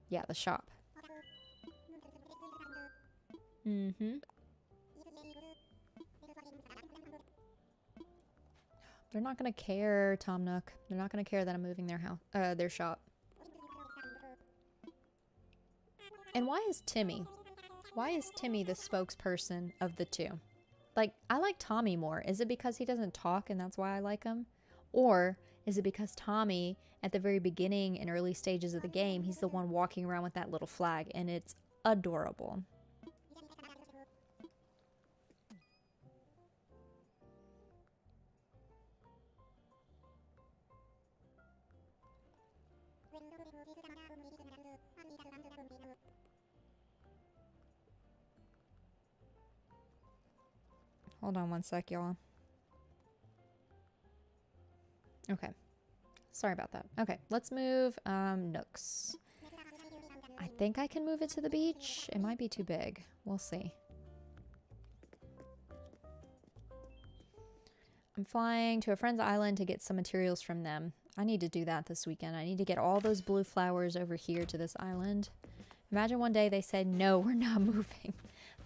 Yeah, the shop. Mm-hmm. They're not gonna care, Tom Nook. They're not gonna care that I'm moving their house, their shop. And why is Timmy? Why is Timmy the spokesperson of the two? Like, I like Tommy more. Is it because he doesn't talk and that's why I like him? Or is it because Tommy, at the very beginning and early stages of the game, he's the one walking around with that little flag and it's adorable. Hold on one sec, y'all. Okay. Sorry about that. Okay, let's move nooks. I think I can move it to the beach. It might be too big. We'll see. I'm flying to a friend's island to get some materials from them. I need to do that this weekend. I need to get all those blue flowers over here to this island. Imagine one day they said, no, we're not moving.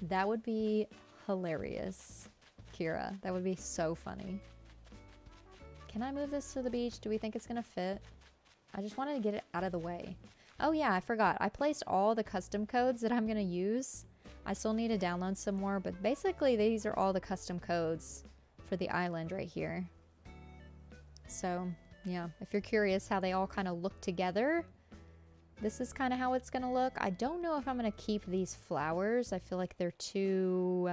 That would be hilarious, Kira. That would be so funny. Can I move this to the beach? Do we think it's gonna fit? I just wanted to get it out of the way. Oh yeah, I forgot. I placed all the custom codes that I'm going to use. I still need to download some more, but basically these are all the custom codes for the island right here. So yeah, if you're curious how they all kind of look together, this is kind of how it's going to look. I don't know if I'm going to keep these flowers. I feel like they're too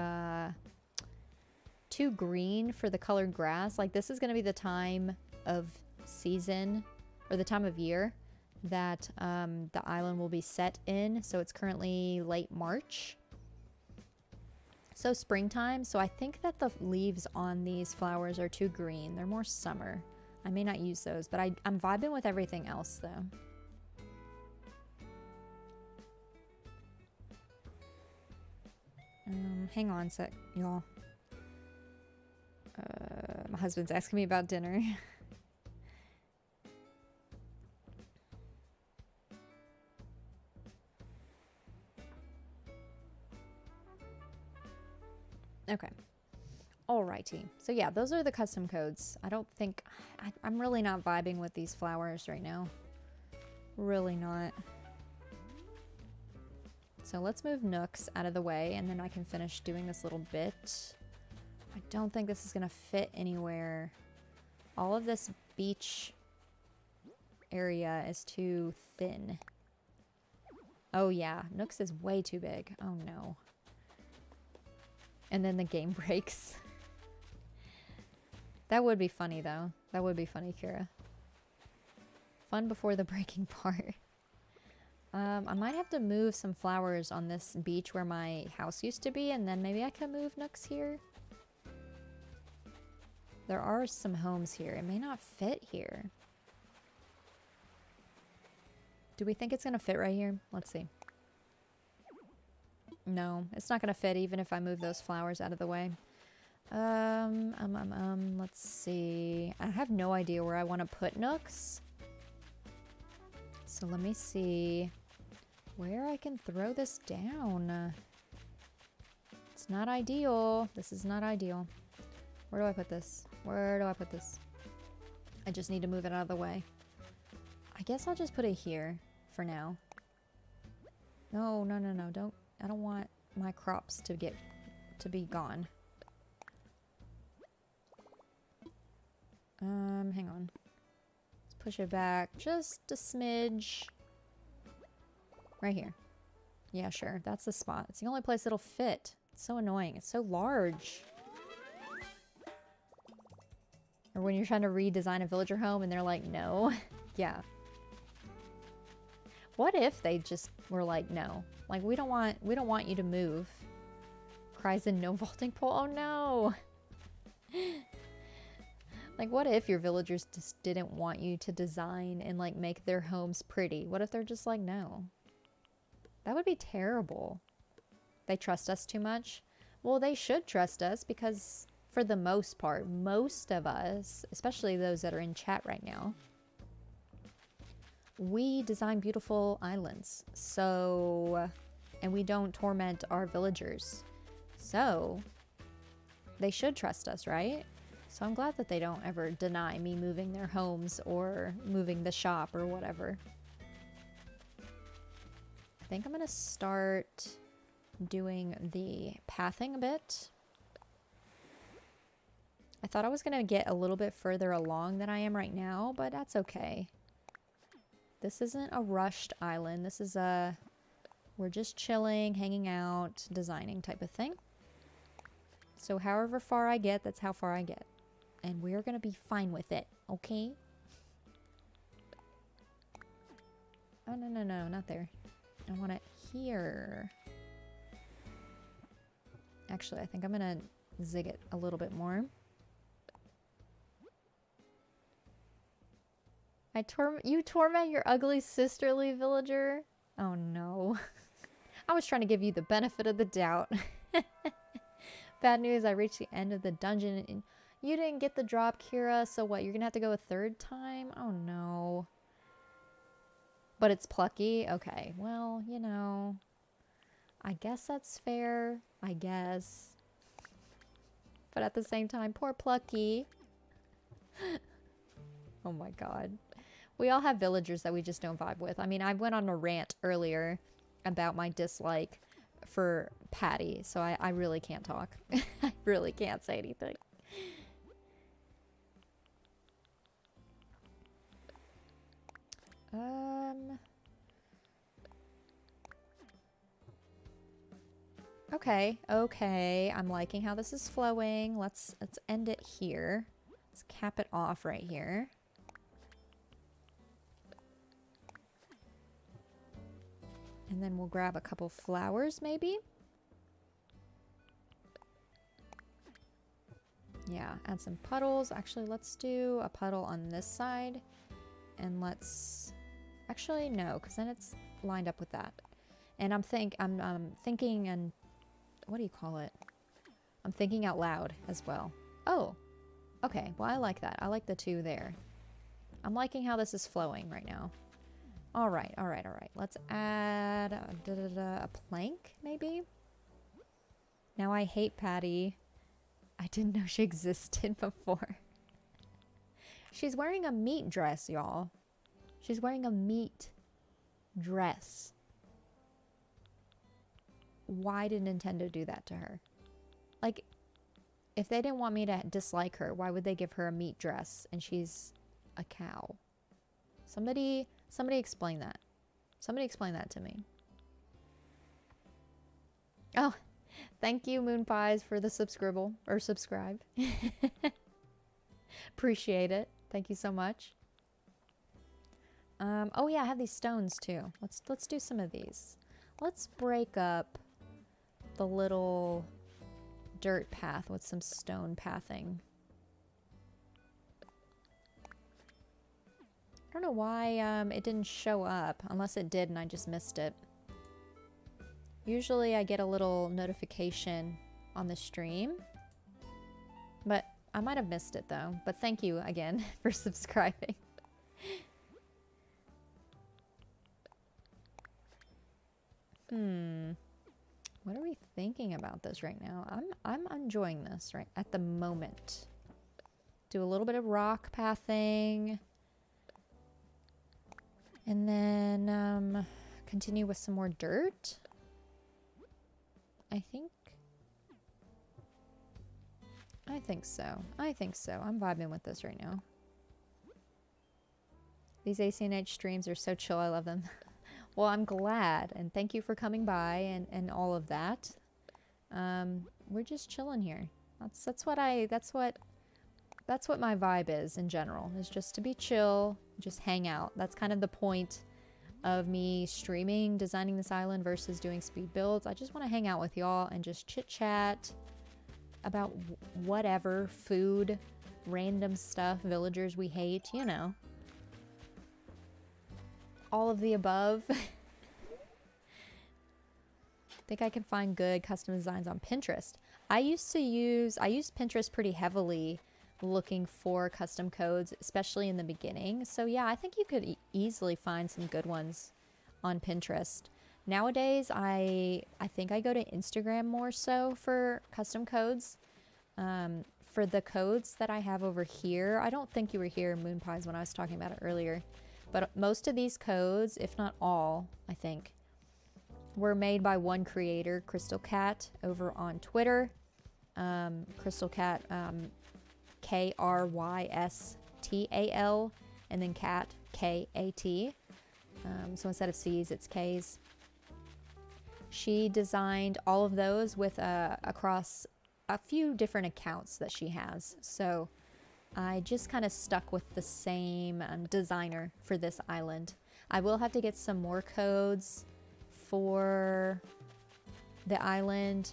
green for the colored grass. Like this is going to be the time of season or the time of year that the island will be set in. So it's currently late March. So springtime. So I think that the leaves on these flowers are too green. They're more summer. I may not use those, but I'm vibing with everything else though. Hang on a sec, y'all. My husband's asking me about dinner. Okay. Alrighty. So yeah, those are the custom codes. I don't think... I'm really not vibing with these flowers right now. Really not. So let's move Nooks out of the way and then I can finish doing this little bit. I don't think this is going to fit anywhere. All of this beach area is too thin. Oh yeah, Nooks is way too big. Oh no. And then the game breaks. That would be funny though. That would be funny, Kira. Fun before the breaking part. I might have to move some flowers on this beach where my house used to be, and then maybe I can move Nooks here. There are some homes here. It may not fit here. Do we think it's going to fit right here? Let's see. No, it's not going to fit even if I move those flowers out of the way. Let's see. I have no idea where I want to put Nooks. So let me see where I can throw this down. It's not ideal. This is not ideal. Where do I put this? Where do I put this? I just need to move it out of the way. I guess I'll just put it here for now. No, no, no, no. I don't want my crops to be gone. Hang on. Let's push it back just a smidge. Right here. Yeah, sure. That's the spot. It's the only place it'll fit. It's so annoying. It's so large. Or when you're trying to redesign a villager home and they're like, no. Yeah. What if they just were like, no. Like, we don't want you to move. Cries in no vaulting pole. Oh no. Like, what if your villagers just didn't want you to design and like make their homes pretty? What if they're just like, no? That would be terrible. They trust us too much. Well, they should trust us because for the most part, most of us, especially those that are in chat right now, we design beautiful islands. So, and we don't torment our villagers. So, they should trust us, right? So I'm glad that they don't ever deny me moving their homes or moving the shop or whatever. I think I'm going to start doing the pathing a bit. I thought I was going to get a little bit further along than I am right now, but that's okay. This isn't a rushed island. This is we're just chilling, hanging out, designing type of thing. So however far I get, that's how far I get. And we're going to be fine with it, okay? Oh, no, no, no, not there. I want it here. Actually, I think I'm going to zig it a little bit more. You torment your ugly sisterly villager? Oh no. I was trying to give you the benefit of the doubt. Bad news, I reached the end of the dungeon and you didn't get the drop, Kira, so what, you're gonna have to go a third time? Oh no. But it's plucky? Okay, well, you know, I guess that's fair, I guess. But at the same time, poor Plucky. Oh my god. We all have villagers that we just don't vibe with. I mean, I went on a rant earlier about my dislike for Patty, so I really can't talk. I really can't say anything. Okay, I'm liking how this is flowing. Let's end it here. Let's cap it off right here. And then we'll grab a couple flowers maybe. Yeah, add some puddles. Actually, let's do a puddle on this side. And let's... Actually, no, because then it's lined up with that. And I'm thinking, and what do you call it? I'm thinking out loud as well. Oh, okay. Well, I like that. I like the two there. I'm liking how this is flowing right now. All right. Let's add a plank, maybe? Now I hate Patty. I didn't know she existed before. She's wearing a meat dress, y'all. She's wearing a meat dress. Why did Nintendo do that to her? Like, if they didn't want me to dislike her, why would they give her a meat dress and she's a cow? Somebody explain that. Somebody explain that to me. Oh, thank you, Moon Pies, for the subscribe. Appreciate it. Thank you so much. Oh yeah, I have these stones too. Let's do some of these. Let's break up the little dirt path with some stone pathing. I don't know why it didn't show up, unless it did and I just missed it. Usually I get a little notification on the stream, but I might have missed it though. But thank you again for subscribing. What are we thinking about this right now? I'm enjoying this right at the moment. Do a little bit of rock pathing. And then continue with some more dirt. I think so. I'm vibing with this right now. These ACNH streams are so chill. I love them. Well, I'm glad, and thank you for coming by and all of that. We're just chilling here. That's what my vibe is in general. Is just to be chill, just hang out. That's kind of the point of me streaming, designing this island versus doing speed builds. I just want to hang out with y'all and just chit chat about whatever, food, random stuff, villagers we hate, you know. All of the above. Think I can find good custom designs on Pinterest. I used Pinterest pretty heavily looking for custom codes, especially in the beginning. So yeah, I think you could easily find some good ones on Pinterest. Nowadays, I think I go to Instagram more so for custom codes. For the codes that I have over here, I don't think you were here, Moon Pies, when I was talking about it earlier. But most of these codes, if not all, I think, were made by one creator, Crystal Cat, over on Twitter. Crystal Cat, Krystal, and then Cat, K-A-T. So instead of C's, it's K's. She designed all of those with across a few different accounts that she has. So I just kind of stuck with the same designer for this island. I will have to get some more codes for the island,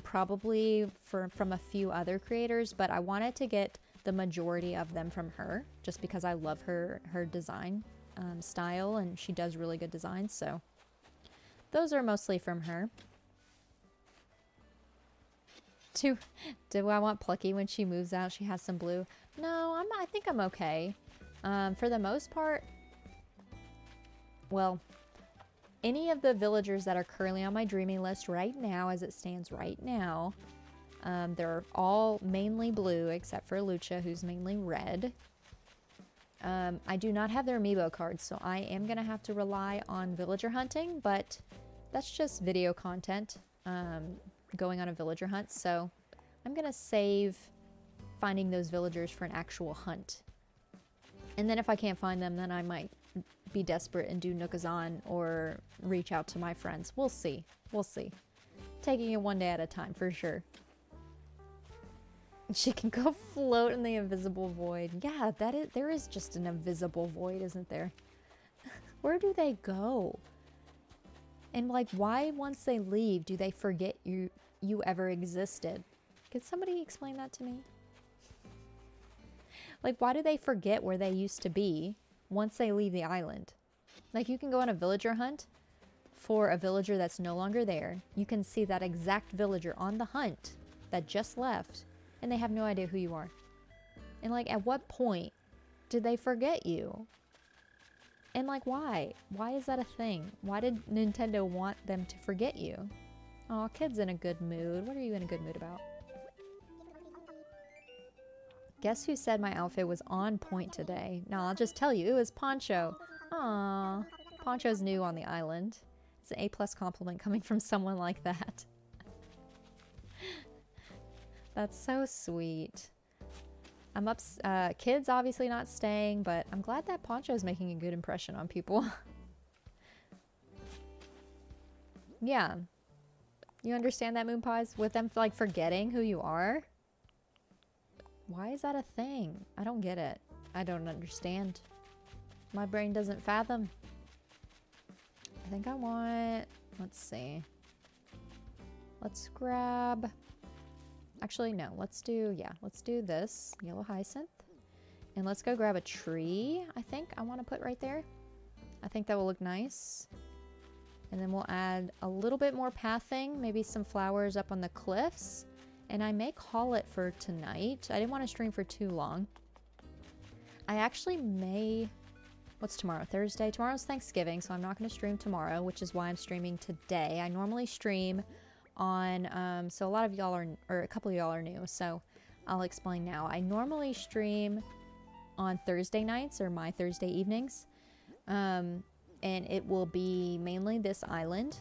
probably from a few other creators, but I wanted to get the majority of them from her just because I love her design style, and she does really good designs, so those are mostly from her. Do I want Plucky when she moves out? She has some blue. No, I think I'm okay. For the most part, well, any of the villagers that are currently on my dreaming list right now, as it stands right now, they're all mainly blue except for Lucha, who's mainly red. I do not have their amiibo cards, so I am going to have to rely on villager hunting, but that's just video content, going on a villager hunt, so I'm going to save finding those villagers for an actual hunt. And then if I can't find them, then I might be desperate and do Nookazon or reach out to my friends. We'll see. We'll see. Taking it one day at a time, for sure. She can go float in the invisible void. Yeah, there is just an invisible void, isn't there? Where do they go? And like, why once they leave do they forget you ever existed? Could somebody explain that to me? Like, why do they forget where they used to be once they leave the island? Like, you can go on a villager hunt for a villager that's no longer there. You can see that exact villager on the hunt that just left, and they have no idea who you are. And like, at what point did they forget you? And like, why? Why is that a thing? Why did Nintendo want them to forget you? Aw, kid's in a good mood. What are you in a good mood about? Guess who said my outfit was on point today? No, I'll just tell you, it was Poncho. Aw, Poncho's new on the island. It's an A+ compliment coming from someone like that. That's so sweet. I'm up. Kids obviously not staying, but I'm glad that Poncho's making a good impression on people. Yeah. You understand that, Moon Pies? With them like forgetting who you are? Why is that a thing? I don't get it. I don't understand. My brain doesn't fathom. I think I want... Let's see. Let's grab... Actually, no. Let's do... Yeah, let's do this. Yellow hyacinth. And let's go grab a tree, I think I want to put right there. I think that will look nice. And then we'll add a little bit more pathing. Maybe some flowers up on the cliffs. And I may call it for tonight. I didn't want to stream for too long. I actually may... What's tomorrow? Thursday? Tomorrow's Thanksgiving, so I'm not going to stream tomorrow, which is why I'm streaming today. I normally stream on... so a lot of y'all are... Or a couple of y'all are new, so I'll explain now. I normally stream on Thursday nights, or my Thursday evenings. And it will be mainly this island.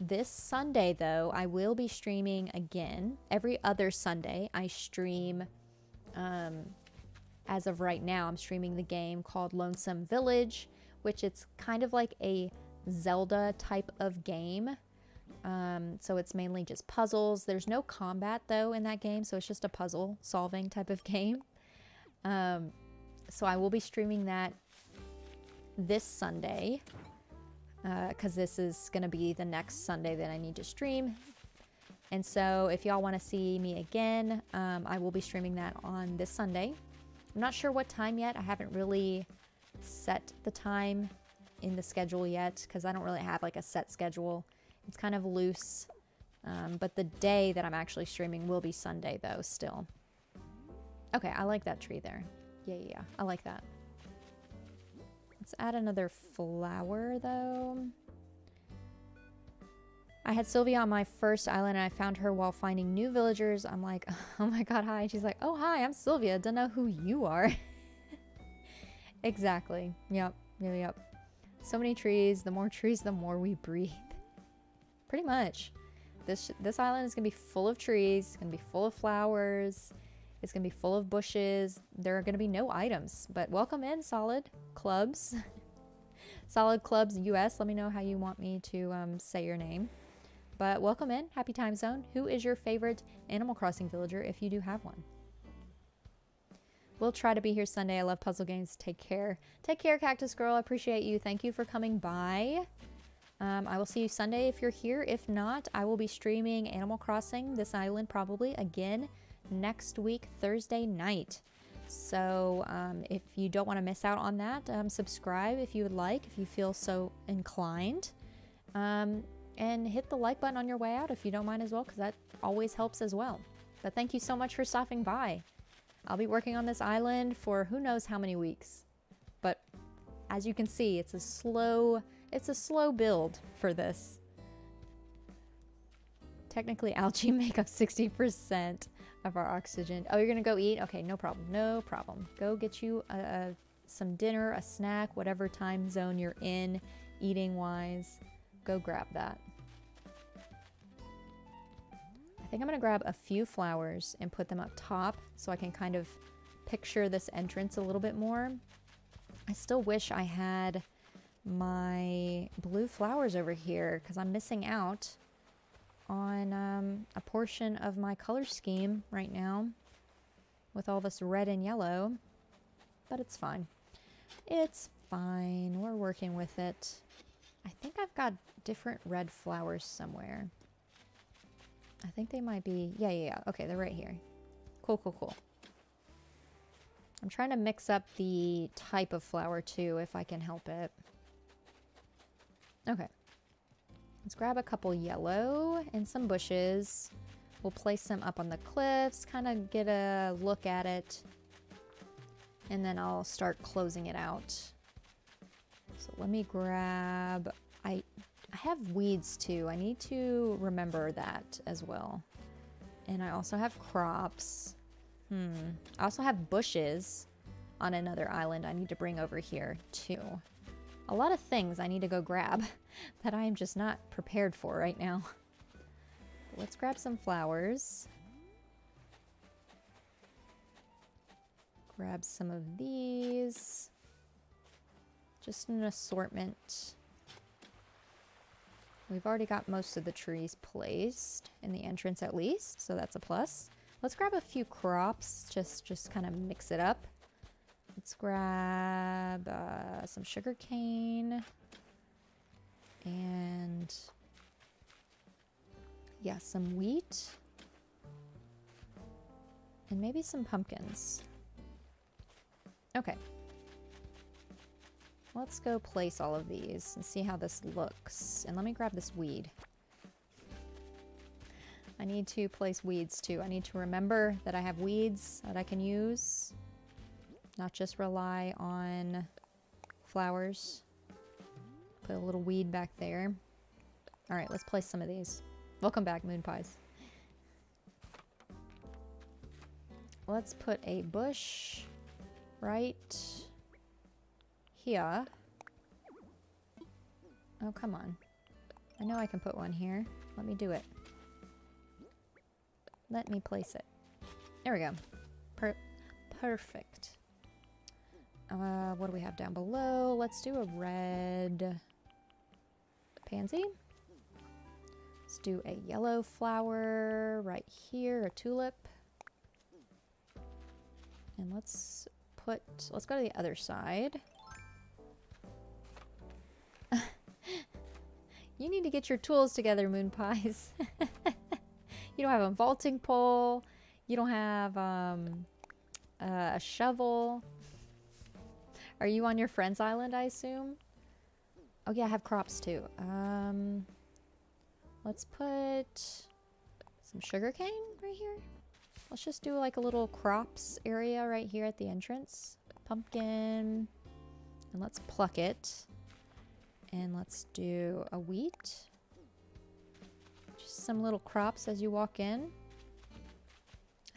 This Sunday, though, I will be streaming again. Every other Sunday, I stream, as of right now, I'm streaming the game called Lonesome Village, which it's kind of like a Zelda type of game. So it's mainly just puzzles. There's no combat, though, in that game, so it's just a puzzle solving type of game. So I will be streaming that this Sunday. Because this is going to be the next Sunday that I need to stream. And so if y'all want to see me again, I will be streaming that on this Sunday. I'm not sure what time yet. I haven't really set the time in the schedule yet because I don't really have like a set schedule. It's kind of loose. But the day that I'm actually streaming will be Sunday though still. Okay, I like that tree there. Yeah, I like that. Let's add another flower, though. I had Sylvia on my first island, and I found her while finding new villagers. I'm like, oh my god, hi. And she's like, oh, hi, I'm Sylvia. Don't know who you are. Exactly. Yep. So many trees. The more trees, the more we breathe. Pretty much. This island is going to be full of trees. It's going to be full of flowers. It's going to be full of bushes. There are going to be no items, but welcome in, Solid Clubs. Solid Clubs US. Let me know how you want me to say your name. But welcome in. Happy time zone. Who is your favorite Animal Crossing villager if you do have one? We'll try to be here Sunday. I love puzzle games. Take care. Take care, Cactus Girl. I appreciate you. Thank you for coming by. I will see you Sunday if you're here. If not, I will be streaming Animal Crossing, this island probably, again, next week, Thursday night. So if you don't want to miss out on that, subscribe if you would like, if you feel so inclined. And hit the like button on your way out if you don't mind as well, because that always helps as well. But thank you so much for stopping by. I'll be working on this island for who knows how many weeks. But as you can see, it's a slow build for this. Technically, algae make up 60% of our oxygen. Oh, you're gonna go eat? Okay, no problem. No problem. Go get you a some dinner, a snack, whatever time zone you're in, eating wise, go grab that. I think I'm gonna grab a few flowers and put them up top so I can kind of picture this entrance a little bit more. I still wish I had my blue flowers over here because I'm missing out on a portion of my color scheme right now with all this red and yellow, but it's fine. It's fine. We're working with it. I think I've got different red flowers somewhere. I think they might be, yeah. Okay, they're right here. Cool, cool, cool. I'm trying to mix up the type of flower too, if I can help it. Okay. Let's grab a couple yellow and some bushes. We'll place them up on the cliffs, kind of get a look at it. And then I'll start closing it out. So let me grab, I have weeds too. I need to remember that as well. And I also have crops. I also have bushes on another island I need to bring over here too. A lot of things I need to go grab that I am just not prepared for right now. But let's grab some flowers. Grab some of these. Just an assortment. We've already got most of the trees placed in the entrance at least, so that's a plus. Let's grab a few crops, just kind of mix it up. Let's grab some sugar cane and yeah, some wheat and maybe some pumpkins. Okay. Let's go place all of these and see how this looks. And let me grab this weed. I need to place weeds too. I need to remember that I have weeds that I can use. Not just rely on flowers. Put a little weed back there. All right, let's place some of these. Welcome back, Moon Pies. Let's put a bush right here. Oh, come on. I know I can put one here. Let me do it. Let me place it. There we go. Perfect. What do we have down below? Let's do a red pansy. Let's do a yellow flower right here, a tulip. And let's go to the other side. You need to get your tools together, Moon Pies. You don't have a vaulting pole. You don't have a shovel. Are you on your friend's island, I assume? Oh yeah, I have crops too. Let's put some sugarcane right here. Let's just do like a little crops area right here at the entrance. Pumpkin. And let's pluck it. And let's do a wheat. Just some little crops as you walk in.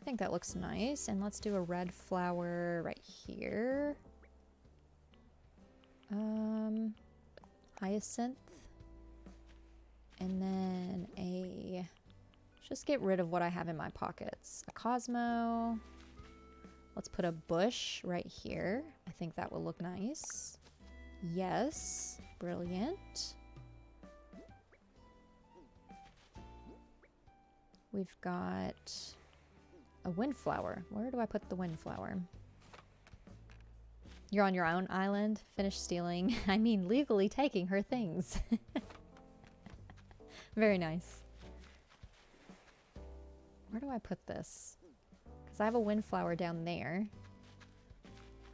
I think that looks nice. And let's do a red flower right here. Hyacinth. And then just get rid of what I have in my pockets. A Cosmo. Let's put a bush right here. I think that will look nice. Yes. Brilliant. We've got a windflower. Where do I put the windflower? You're on your own island. Finish stealing. I mean, legally taking her things. Very nice. Where do I put this? Because I have a windflower down there.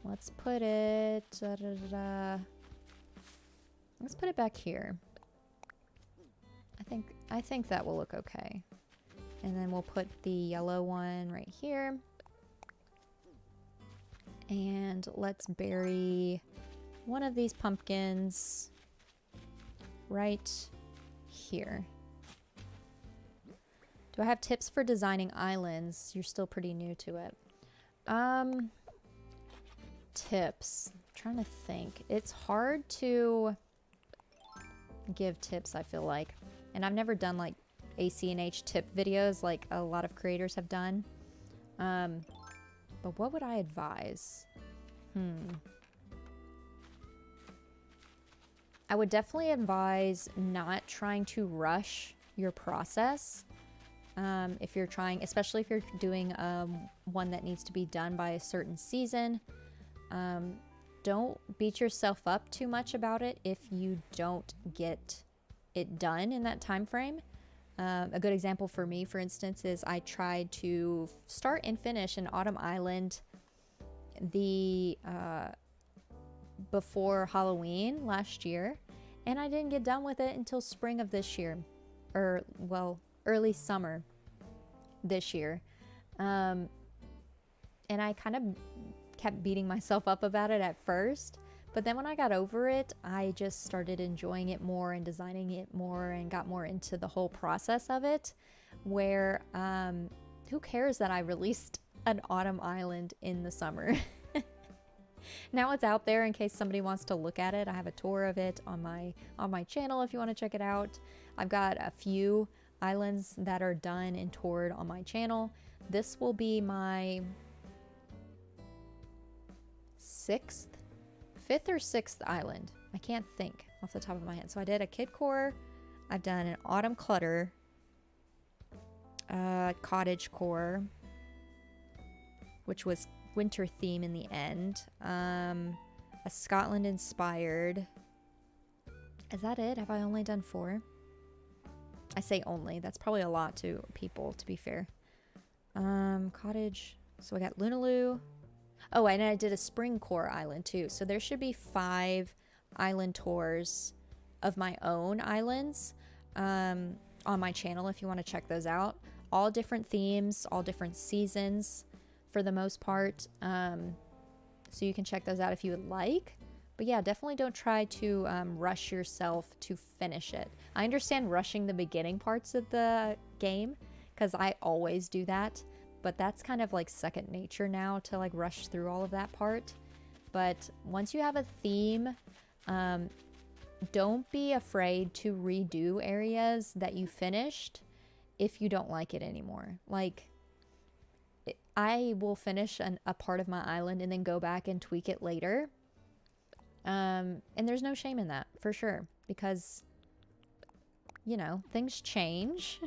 Let's put it... Let's put it back here. I think that will look okay. And then we'll put the yellow one right here. And let's bury one of these pumpkins right here. Do I have tips for designing islands? You're still pretty new to it. Tips. trying to think. It's hard to give tips, I feel like. And I've never done like ACNH tip videos like a lot of creators have done. But what would I advise? I would definitely advise not trying to rush your process. If you're trying, especially if you're doing one that needs to be done by a certain season, don't beat yourself up too much about it if you don't get it done in that time frame. A good example for me, for instance, is I tried to start and finish an Autumn Island before Halloween last year, and I didn't get done with it until spring of this year, or well, early summer this year. And I kind of kept beating myself up about it at first, but then when I got over it, I just started enjoying it more and designing it more and got more into the whole process of it, where who cares that I released an Autumn Island in the summer? Now it's out there in case somebody wants to look at it. I have a tour of it on my channel if you want to check it out. I've got a few islands that are done and toured on my channel. This will be my fifth or sixth island. I can't think off the top of my head. So I did a kid core. I've done an autumn clutter, cottage core, which was winter theme in the end, a Scotland inspired. Is that it? Have I only done 4? I say only, that's probably a lot to people, to be fair. Cottage, so I got Lunaloo. Oh, and I did a spring core island too, so there should be 5 island tours of my own islands on my channel if you want to check those out. All different themes, all different seasons for the most part, so you can check those out if you would like. But yeah, definitely don't try to rush yourself to finish it. I understand rushing the beginning parts of the game, because I always do that, but that's kind of like second nature now to like rush through all of that part. But once you have a theme, don't be afraid to redo areas that you finished if you don't like it anymore. Like, I will finish a part of my island and then go back and tweak it later. And there's no shame in that, for sure, because, you know, things change.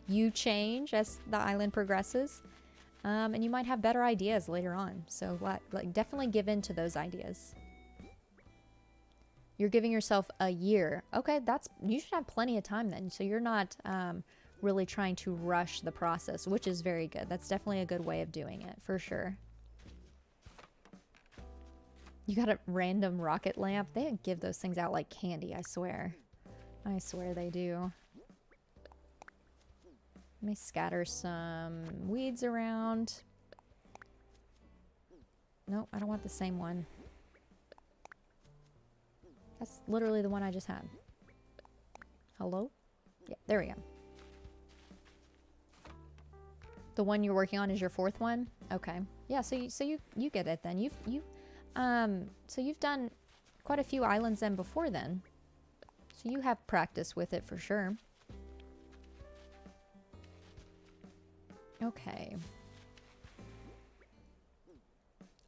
You change as the island progresses, and you might have better ideas later on. So like definitely give in to those ideas. You're giving yourself a year. Okay, you should have plenty of time then. So you're not really trying to rush the process, which is very good. That's definitely a good way of doing it, for sure. You got a random rocket lamp. They give those things out like candy, I swear. I swear they do. Let me scatter some weeds around. Nope, I don't want the same one. That's literally the one I just had. Hello? Yeah, there we go. The one you're working on is your 4th one? Okay. Yeah, so you get it then. So you've done quite a few islands then before then. So you have practice with it for sure. Okay.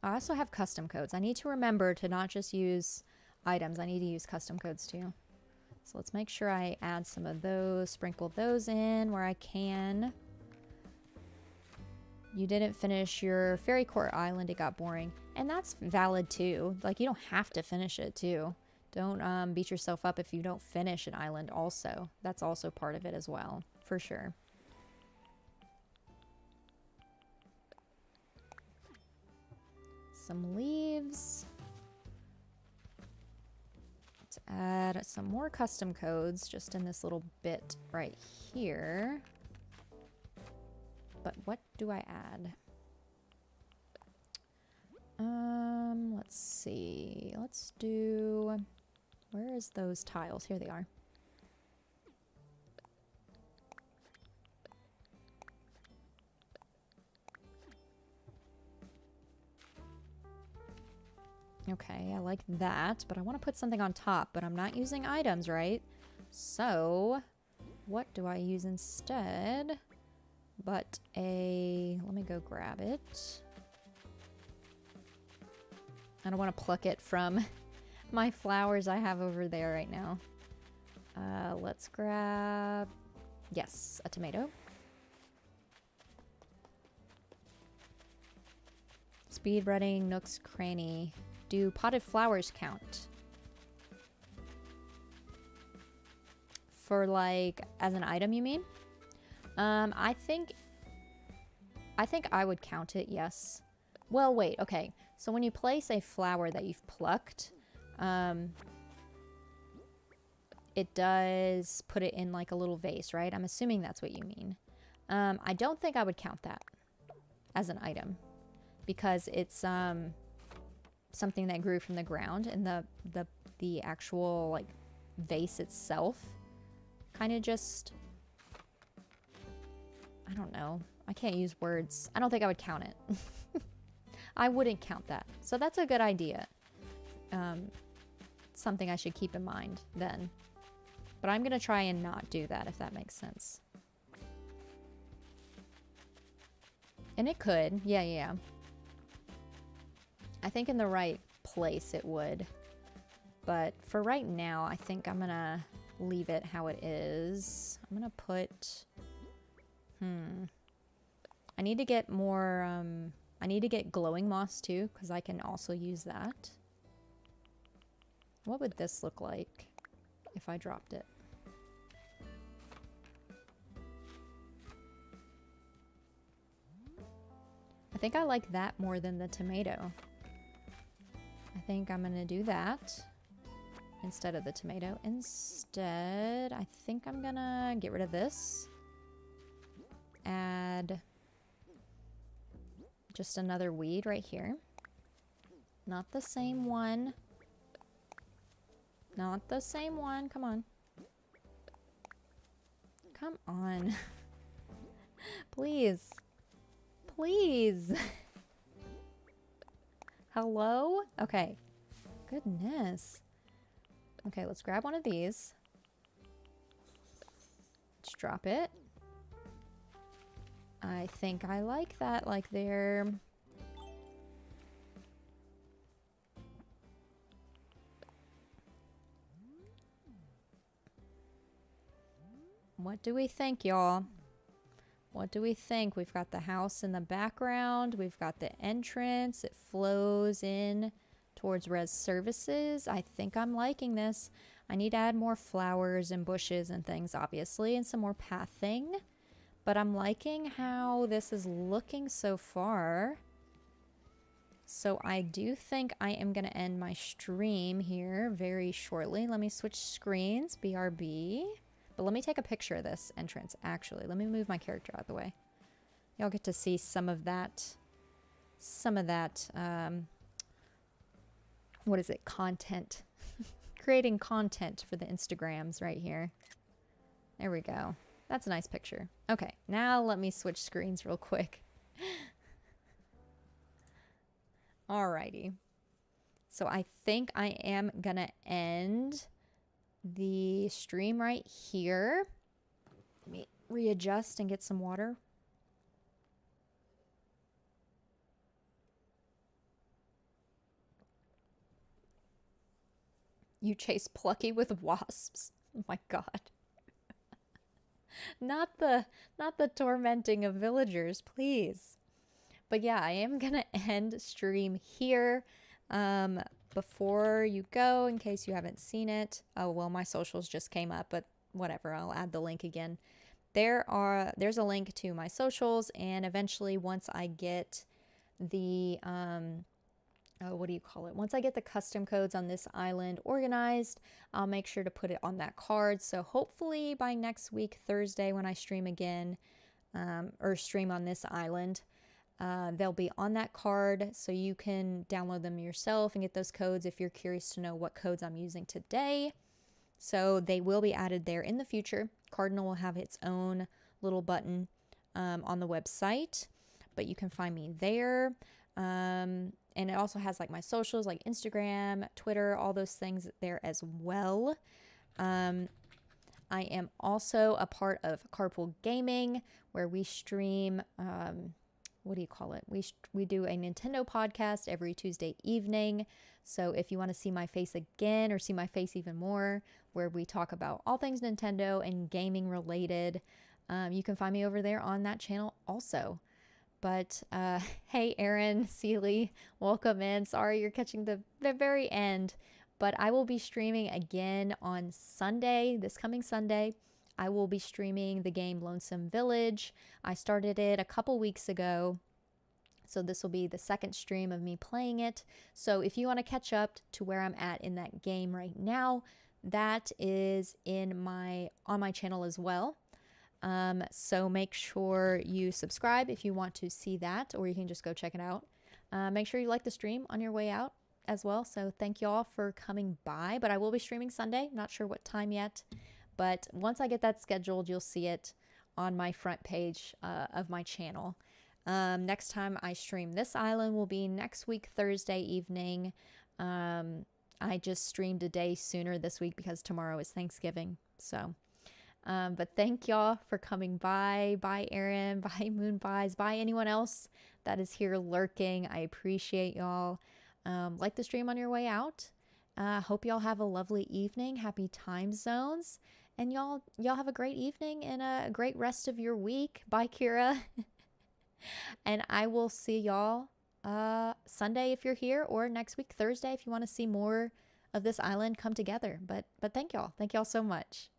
I also have custom codes. I need to remember to not just use items. I need to use custom codes too. So let's make sure I add some of those, sprinkle those in where I can. You didn't finish your fairy court island, it got boring. And that's valid too. Like, you don't have to finish it too. Don't beat yourself up if you don't finish an island also. That's also part of it as well, for sure. Some leaves. Let's add some more custom codes just in this little bit right here. But what do I add? Let's see. Let's do... Where is those tiles? Here they are. Okay, I like that, but I want to put something on top, but I'm not using items, right? So, what do I use instead? But let me go grab it. I don't want to pluck it from my flowers I have over there right now. Let's grab, yes, a tomato. Speed running, Nook's Cranny. Do potted flowers count? For like, as an item, you mean? I think I would count it, yes. Well, wait, okay. So when you place a flower that you've plucked, it does put it in like a little vase, right? I'm assuming that's what you mean. I don't think I would count that as an item because it's something that grew from the ground, and the actual like vase itself kind of just, I don't know. I can't use words. I don't think I would count it. I wouldn't count that. So that's a good idea. Something I should keep in mind then. But I'm going to try and not do that, if that makes sense. And it could. Yeah. I think in the right place it would. But for right now, I think I'm going to leave it how it is. I'm going to put... I need to get more... I need to get glowing moss too, because I can also use that. What would this look like if I dropped it? I think I like that more than the tomato. I think I'm gonna do that instead of the tomato. Instead, I think I'm gonna get rid of this. Add just another weed right here. Not the same one. Not the same one. Come on. Come on. Please. Please. Hello? Okay. Goodness. Okay, let's grab one of these. Let's drop it. I think I like that, like there. What do we think, y'all? What do we think? We've got the house in the background. We've got the entrance. It flows in towards res services. I think I'm liking this. I need to add more flowers and bushes and things, obviously, and some more pathing. But I'm liking how this is looking so far. So I do think I am going to end my stream here very shortly. Let me switch screens, BRB. But let me take a picture of this entrance, actually. Let me move my character out of the way. Y'all get to see some of that, what is it, content. Creating content for the Instagrams right here. There we go. That's a nice picture. Okay, now let me switch screens real quick. Alrighty. So I think I am gonna end the stream right here. Let me readjust and get some water. You chase Plucky with wasps. Oh my god. Not the tormenting of villagers, please. But yeah, I am gonna end stream here. Before you go, in case you haven't seen it, oh well, my socials just came up, but whatever, I'll add the link again. There's a link to my socials, and eventually once I get the what do you call it? Once I get the custom codes on this island organized, I'll make sure to put it on that card. So hopefully by next week, Thursday, when I stream again, or stream on this island, they'll be on that card, so you can download them yourself and get those codes if you're curious to know what codes I'm using today. So they will be added there in the future. Cardinal will have its own little button on the website, but you can find me there. And it also has like my socials, like Instagram, Twitter, all those things there as well. I am also a part of Carpool Gaming, where we stream, what do you call it? We do a Nintendo podcast every Tuesday evening. So if you want to see my face again or see my face even more, where we talk about all things Nintendo and gaming related, you can find me over there on that channel also. But hey, Aaron, Seeley, welcome in. Sorry you're catching the very end. But I will be streaming again on Sunday, this coming Sunday. I will be streaming the game Lonesome Village. I started it a couple weeks ago, so this will be the second stream of me playing it. So if you want to catch up to where I'm at in that game right now, that is on my channel as well. So make sure you subscribe if you want to see that, or you can just go check it out. Make sure you like the stream on your way out as well. So thank you all for coming by, but I will be streaming Sunday. Not sure what time yet, but once I get that scheduled, you'll see it on my front page of my channel. Next time I stream this island will be next week, Thursday evening. I just streamed a day sooner this week because tomorrow is Thanksgiving. So, but thank y'all for coming by. Bye, Aaron. Bye, Moonpies. Bye, anyone else that is here lurking. I appreciate y'all. Like the stream on your way out. Hope y'all have a lovely evening. Happy time zones. And y'all have a great evening and a great rest of your week. Bye, Kira. And I will see y'all Sunday if you're here, or next week, Thursday, if you want to see more of this island come together. But thank y'all. Thank y'all so much.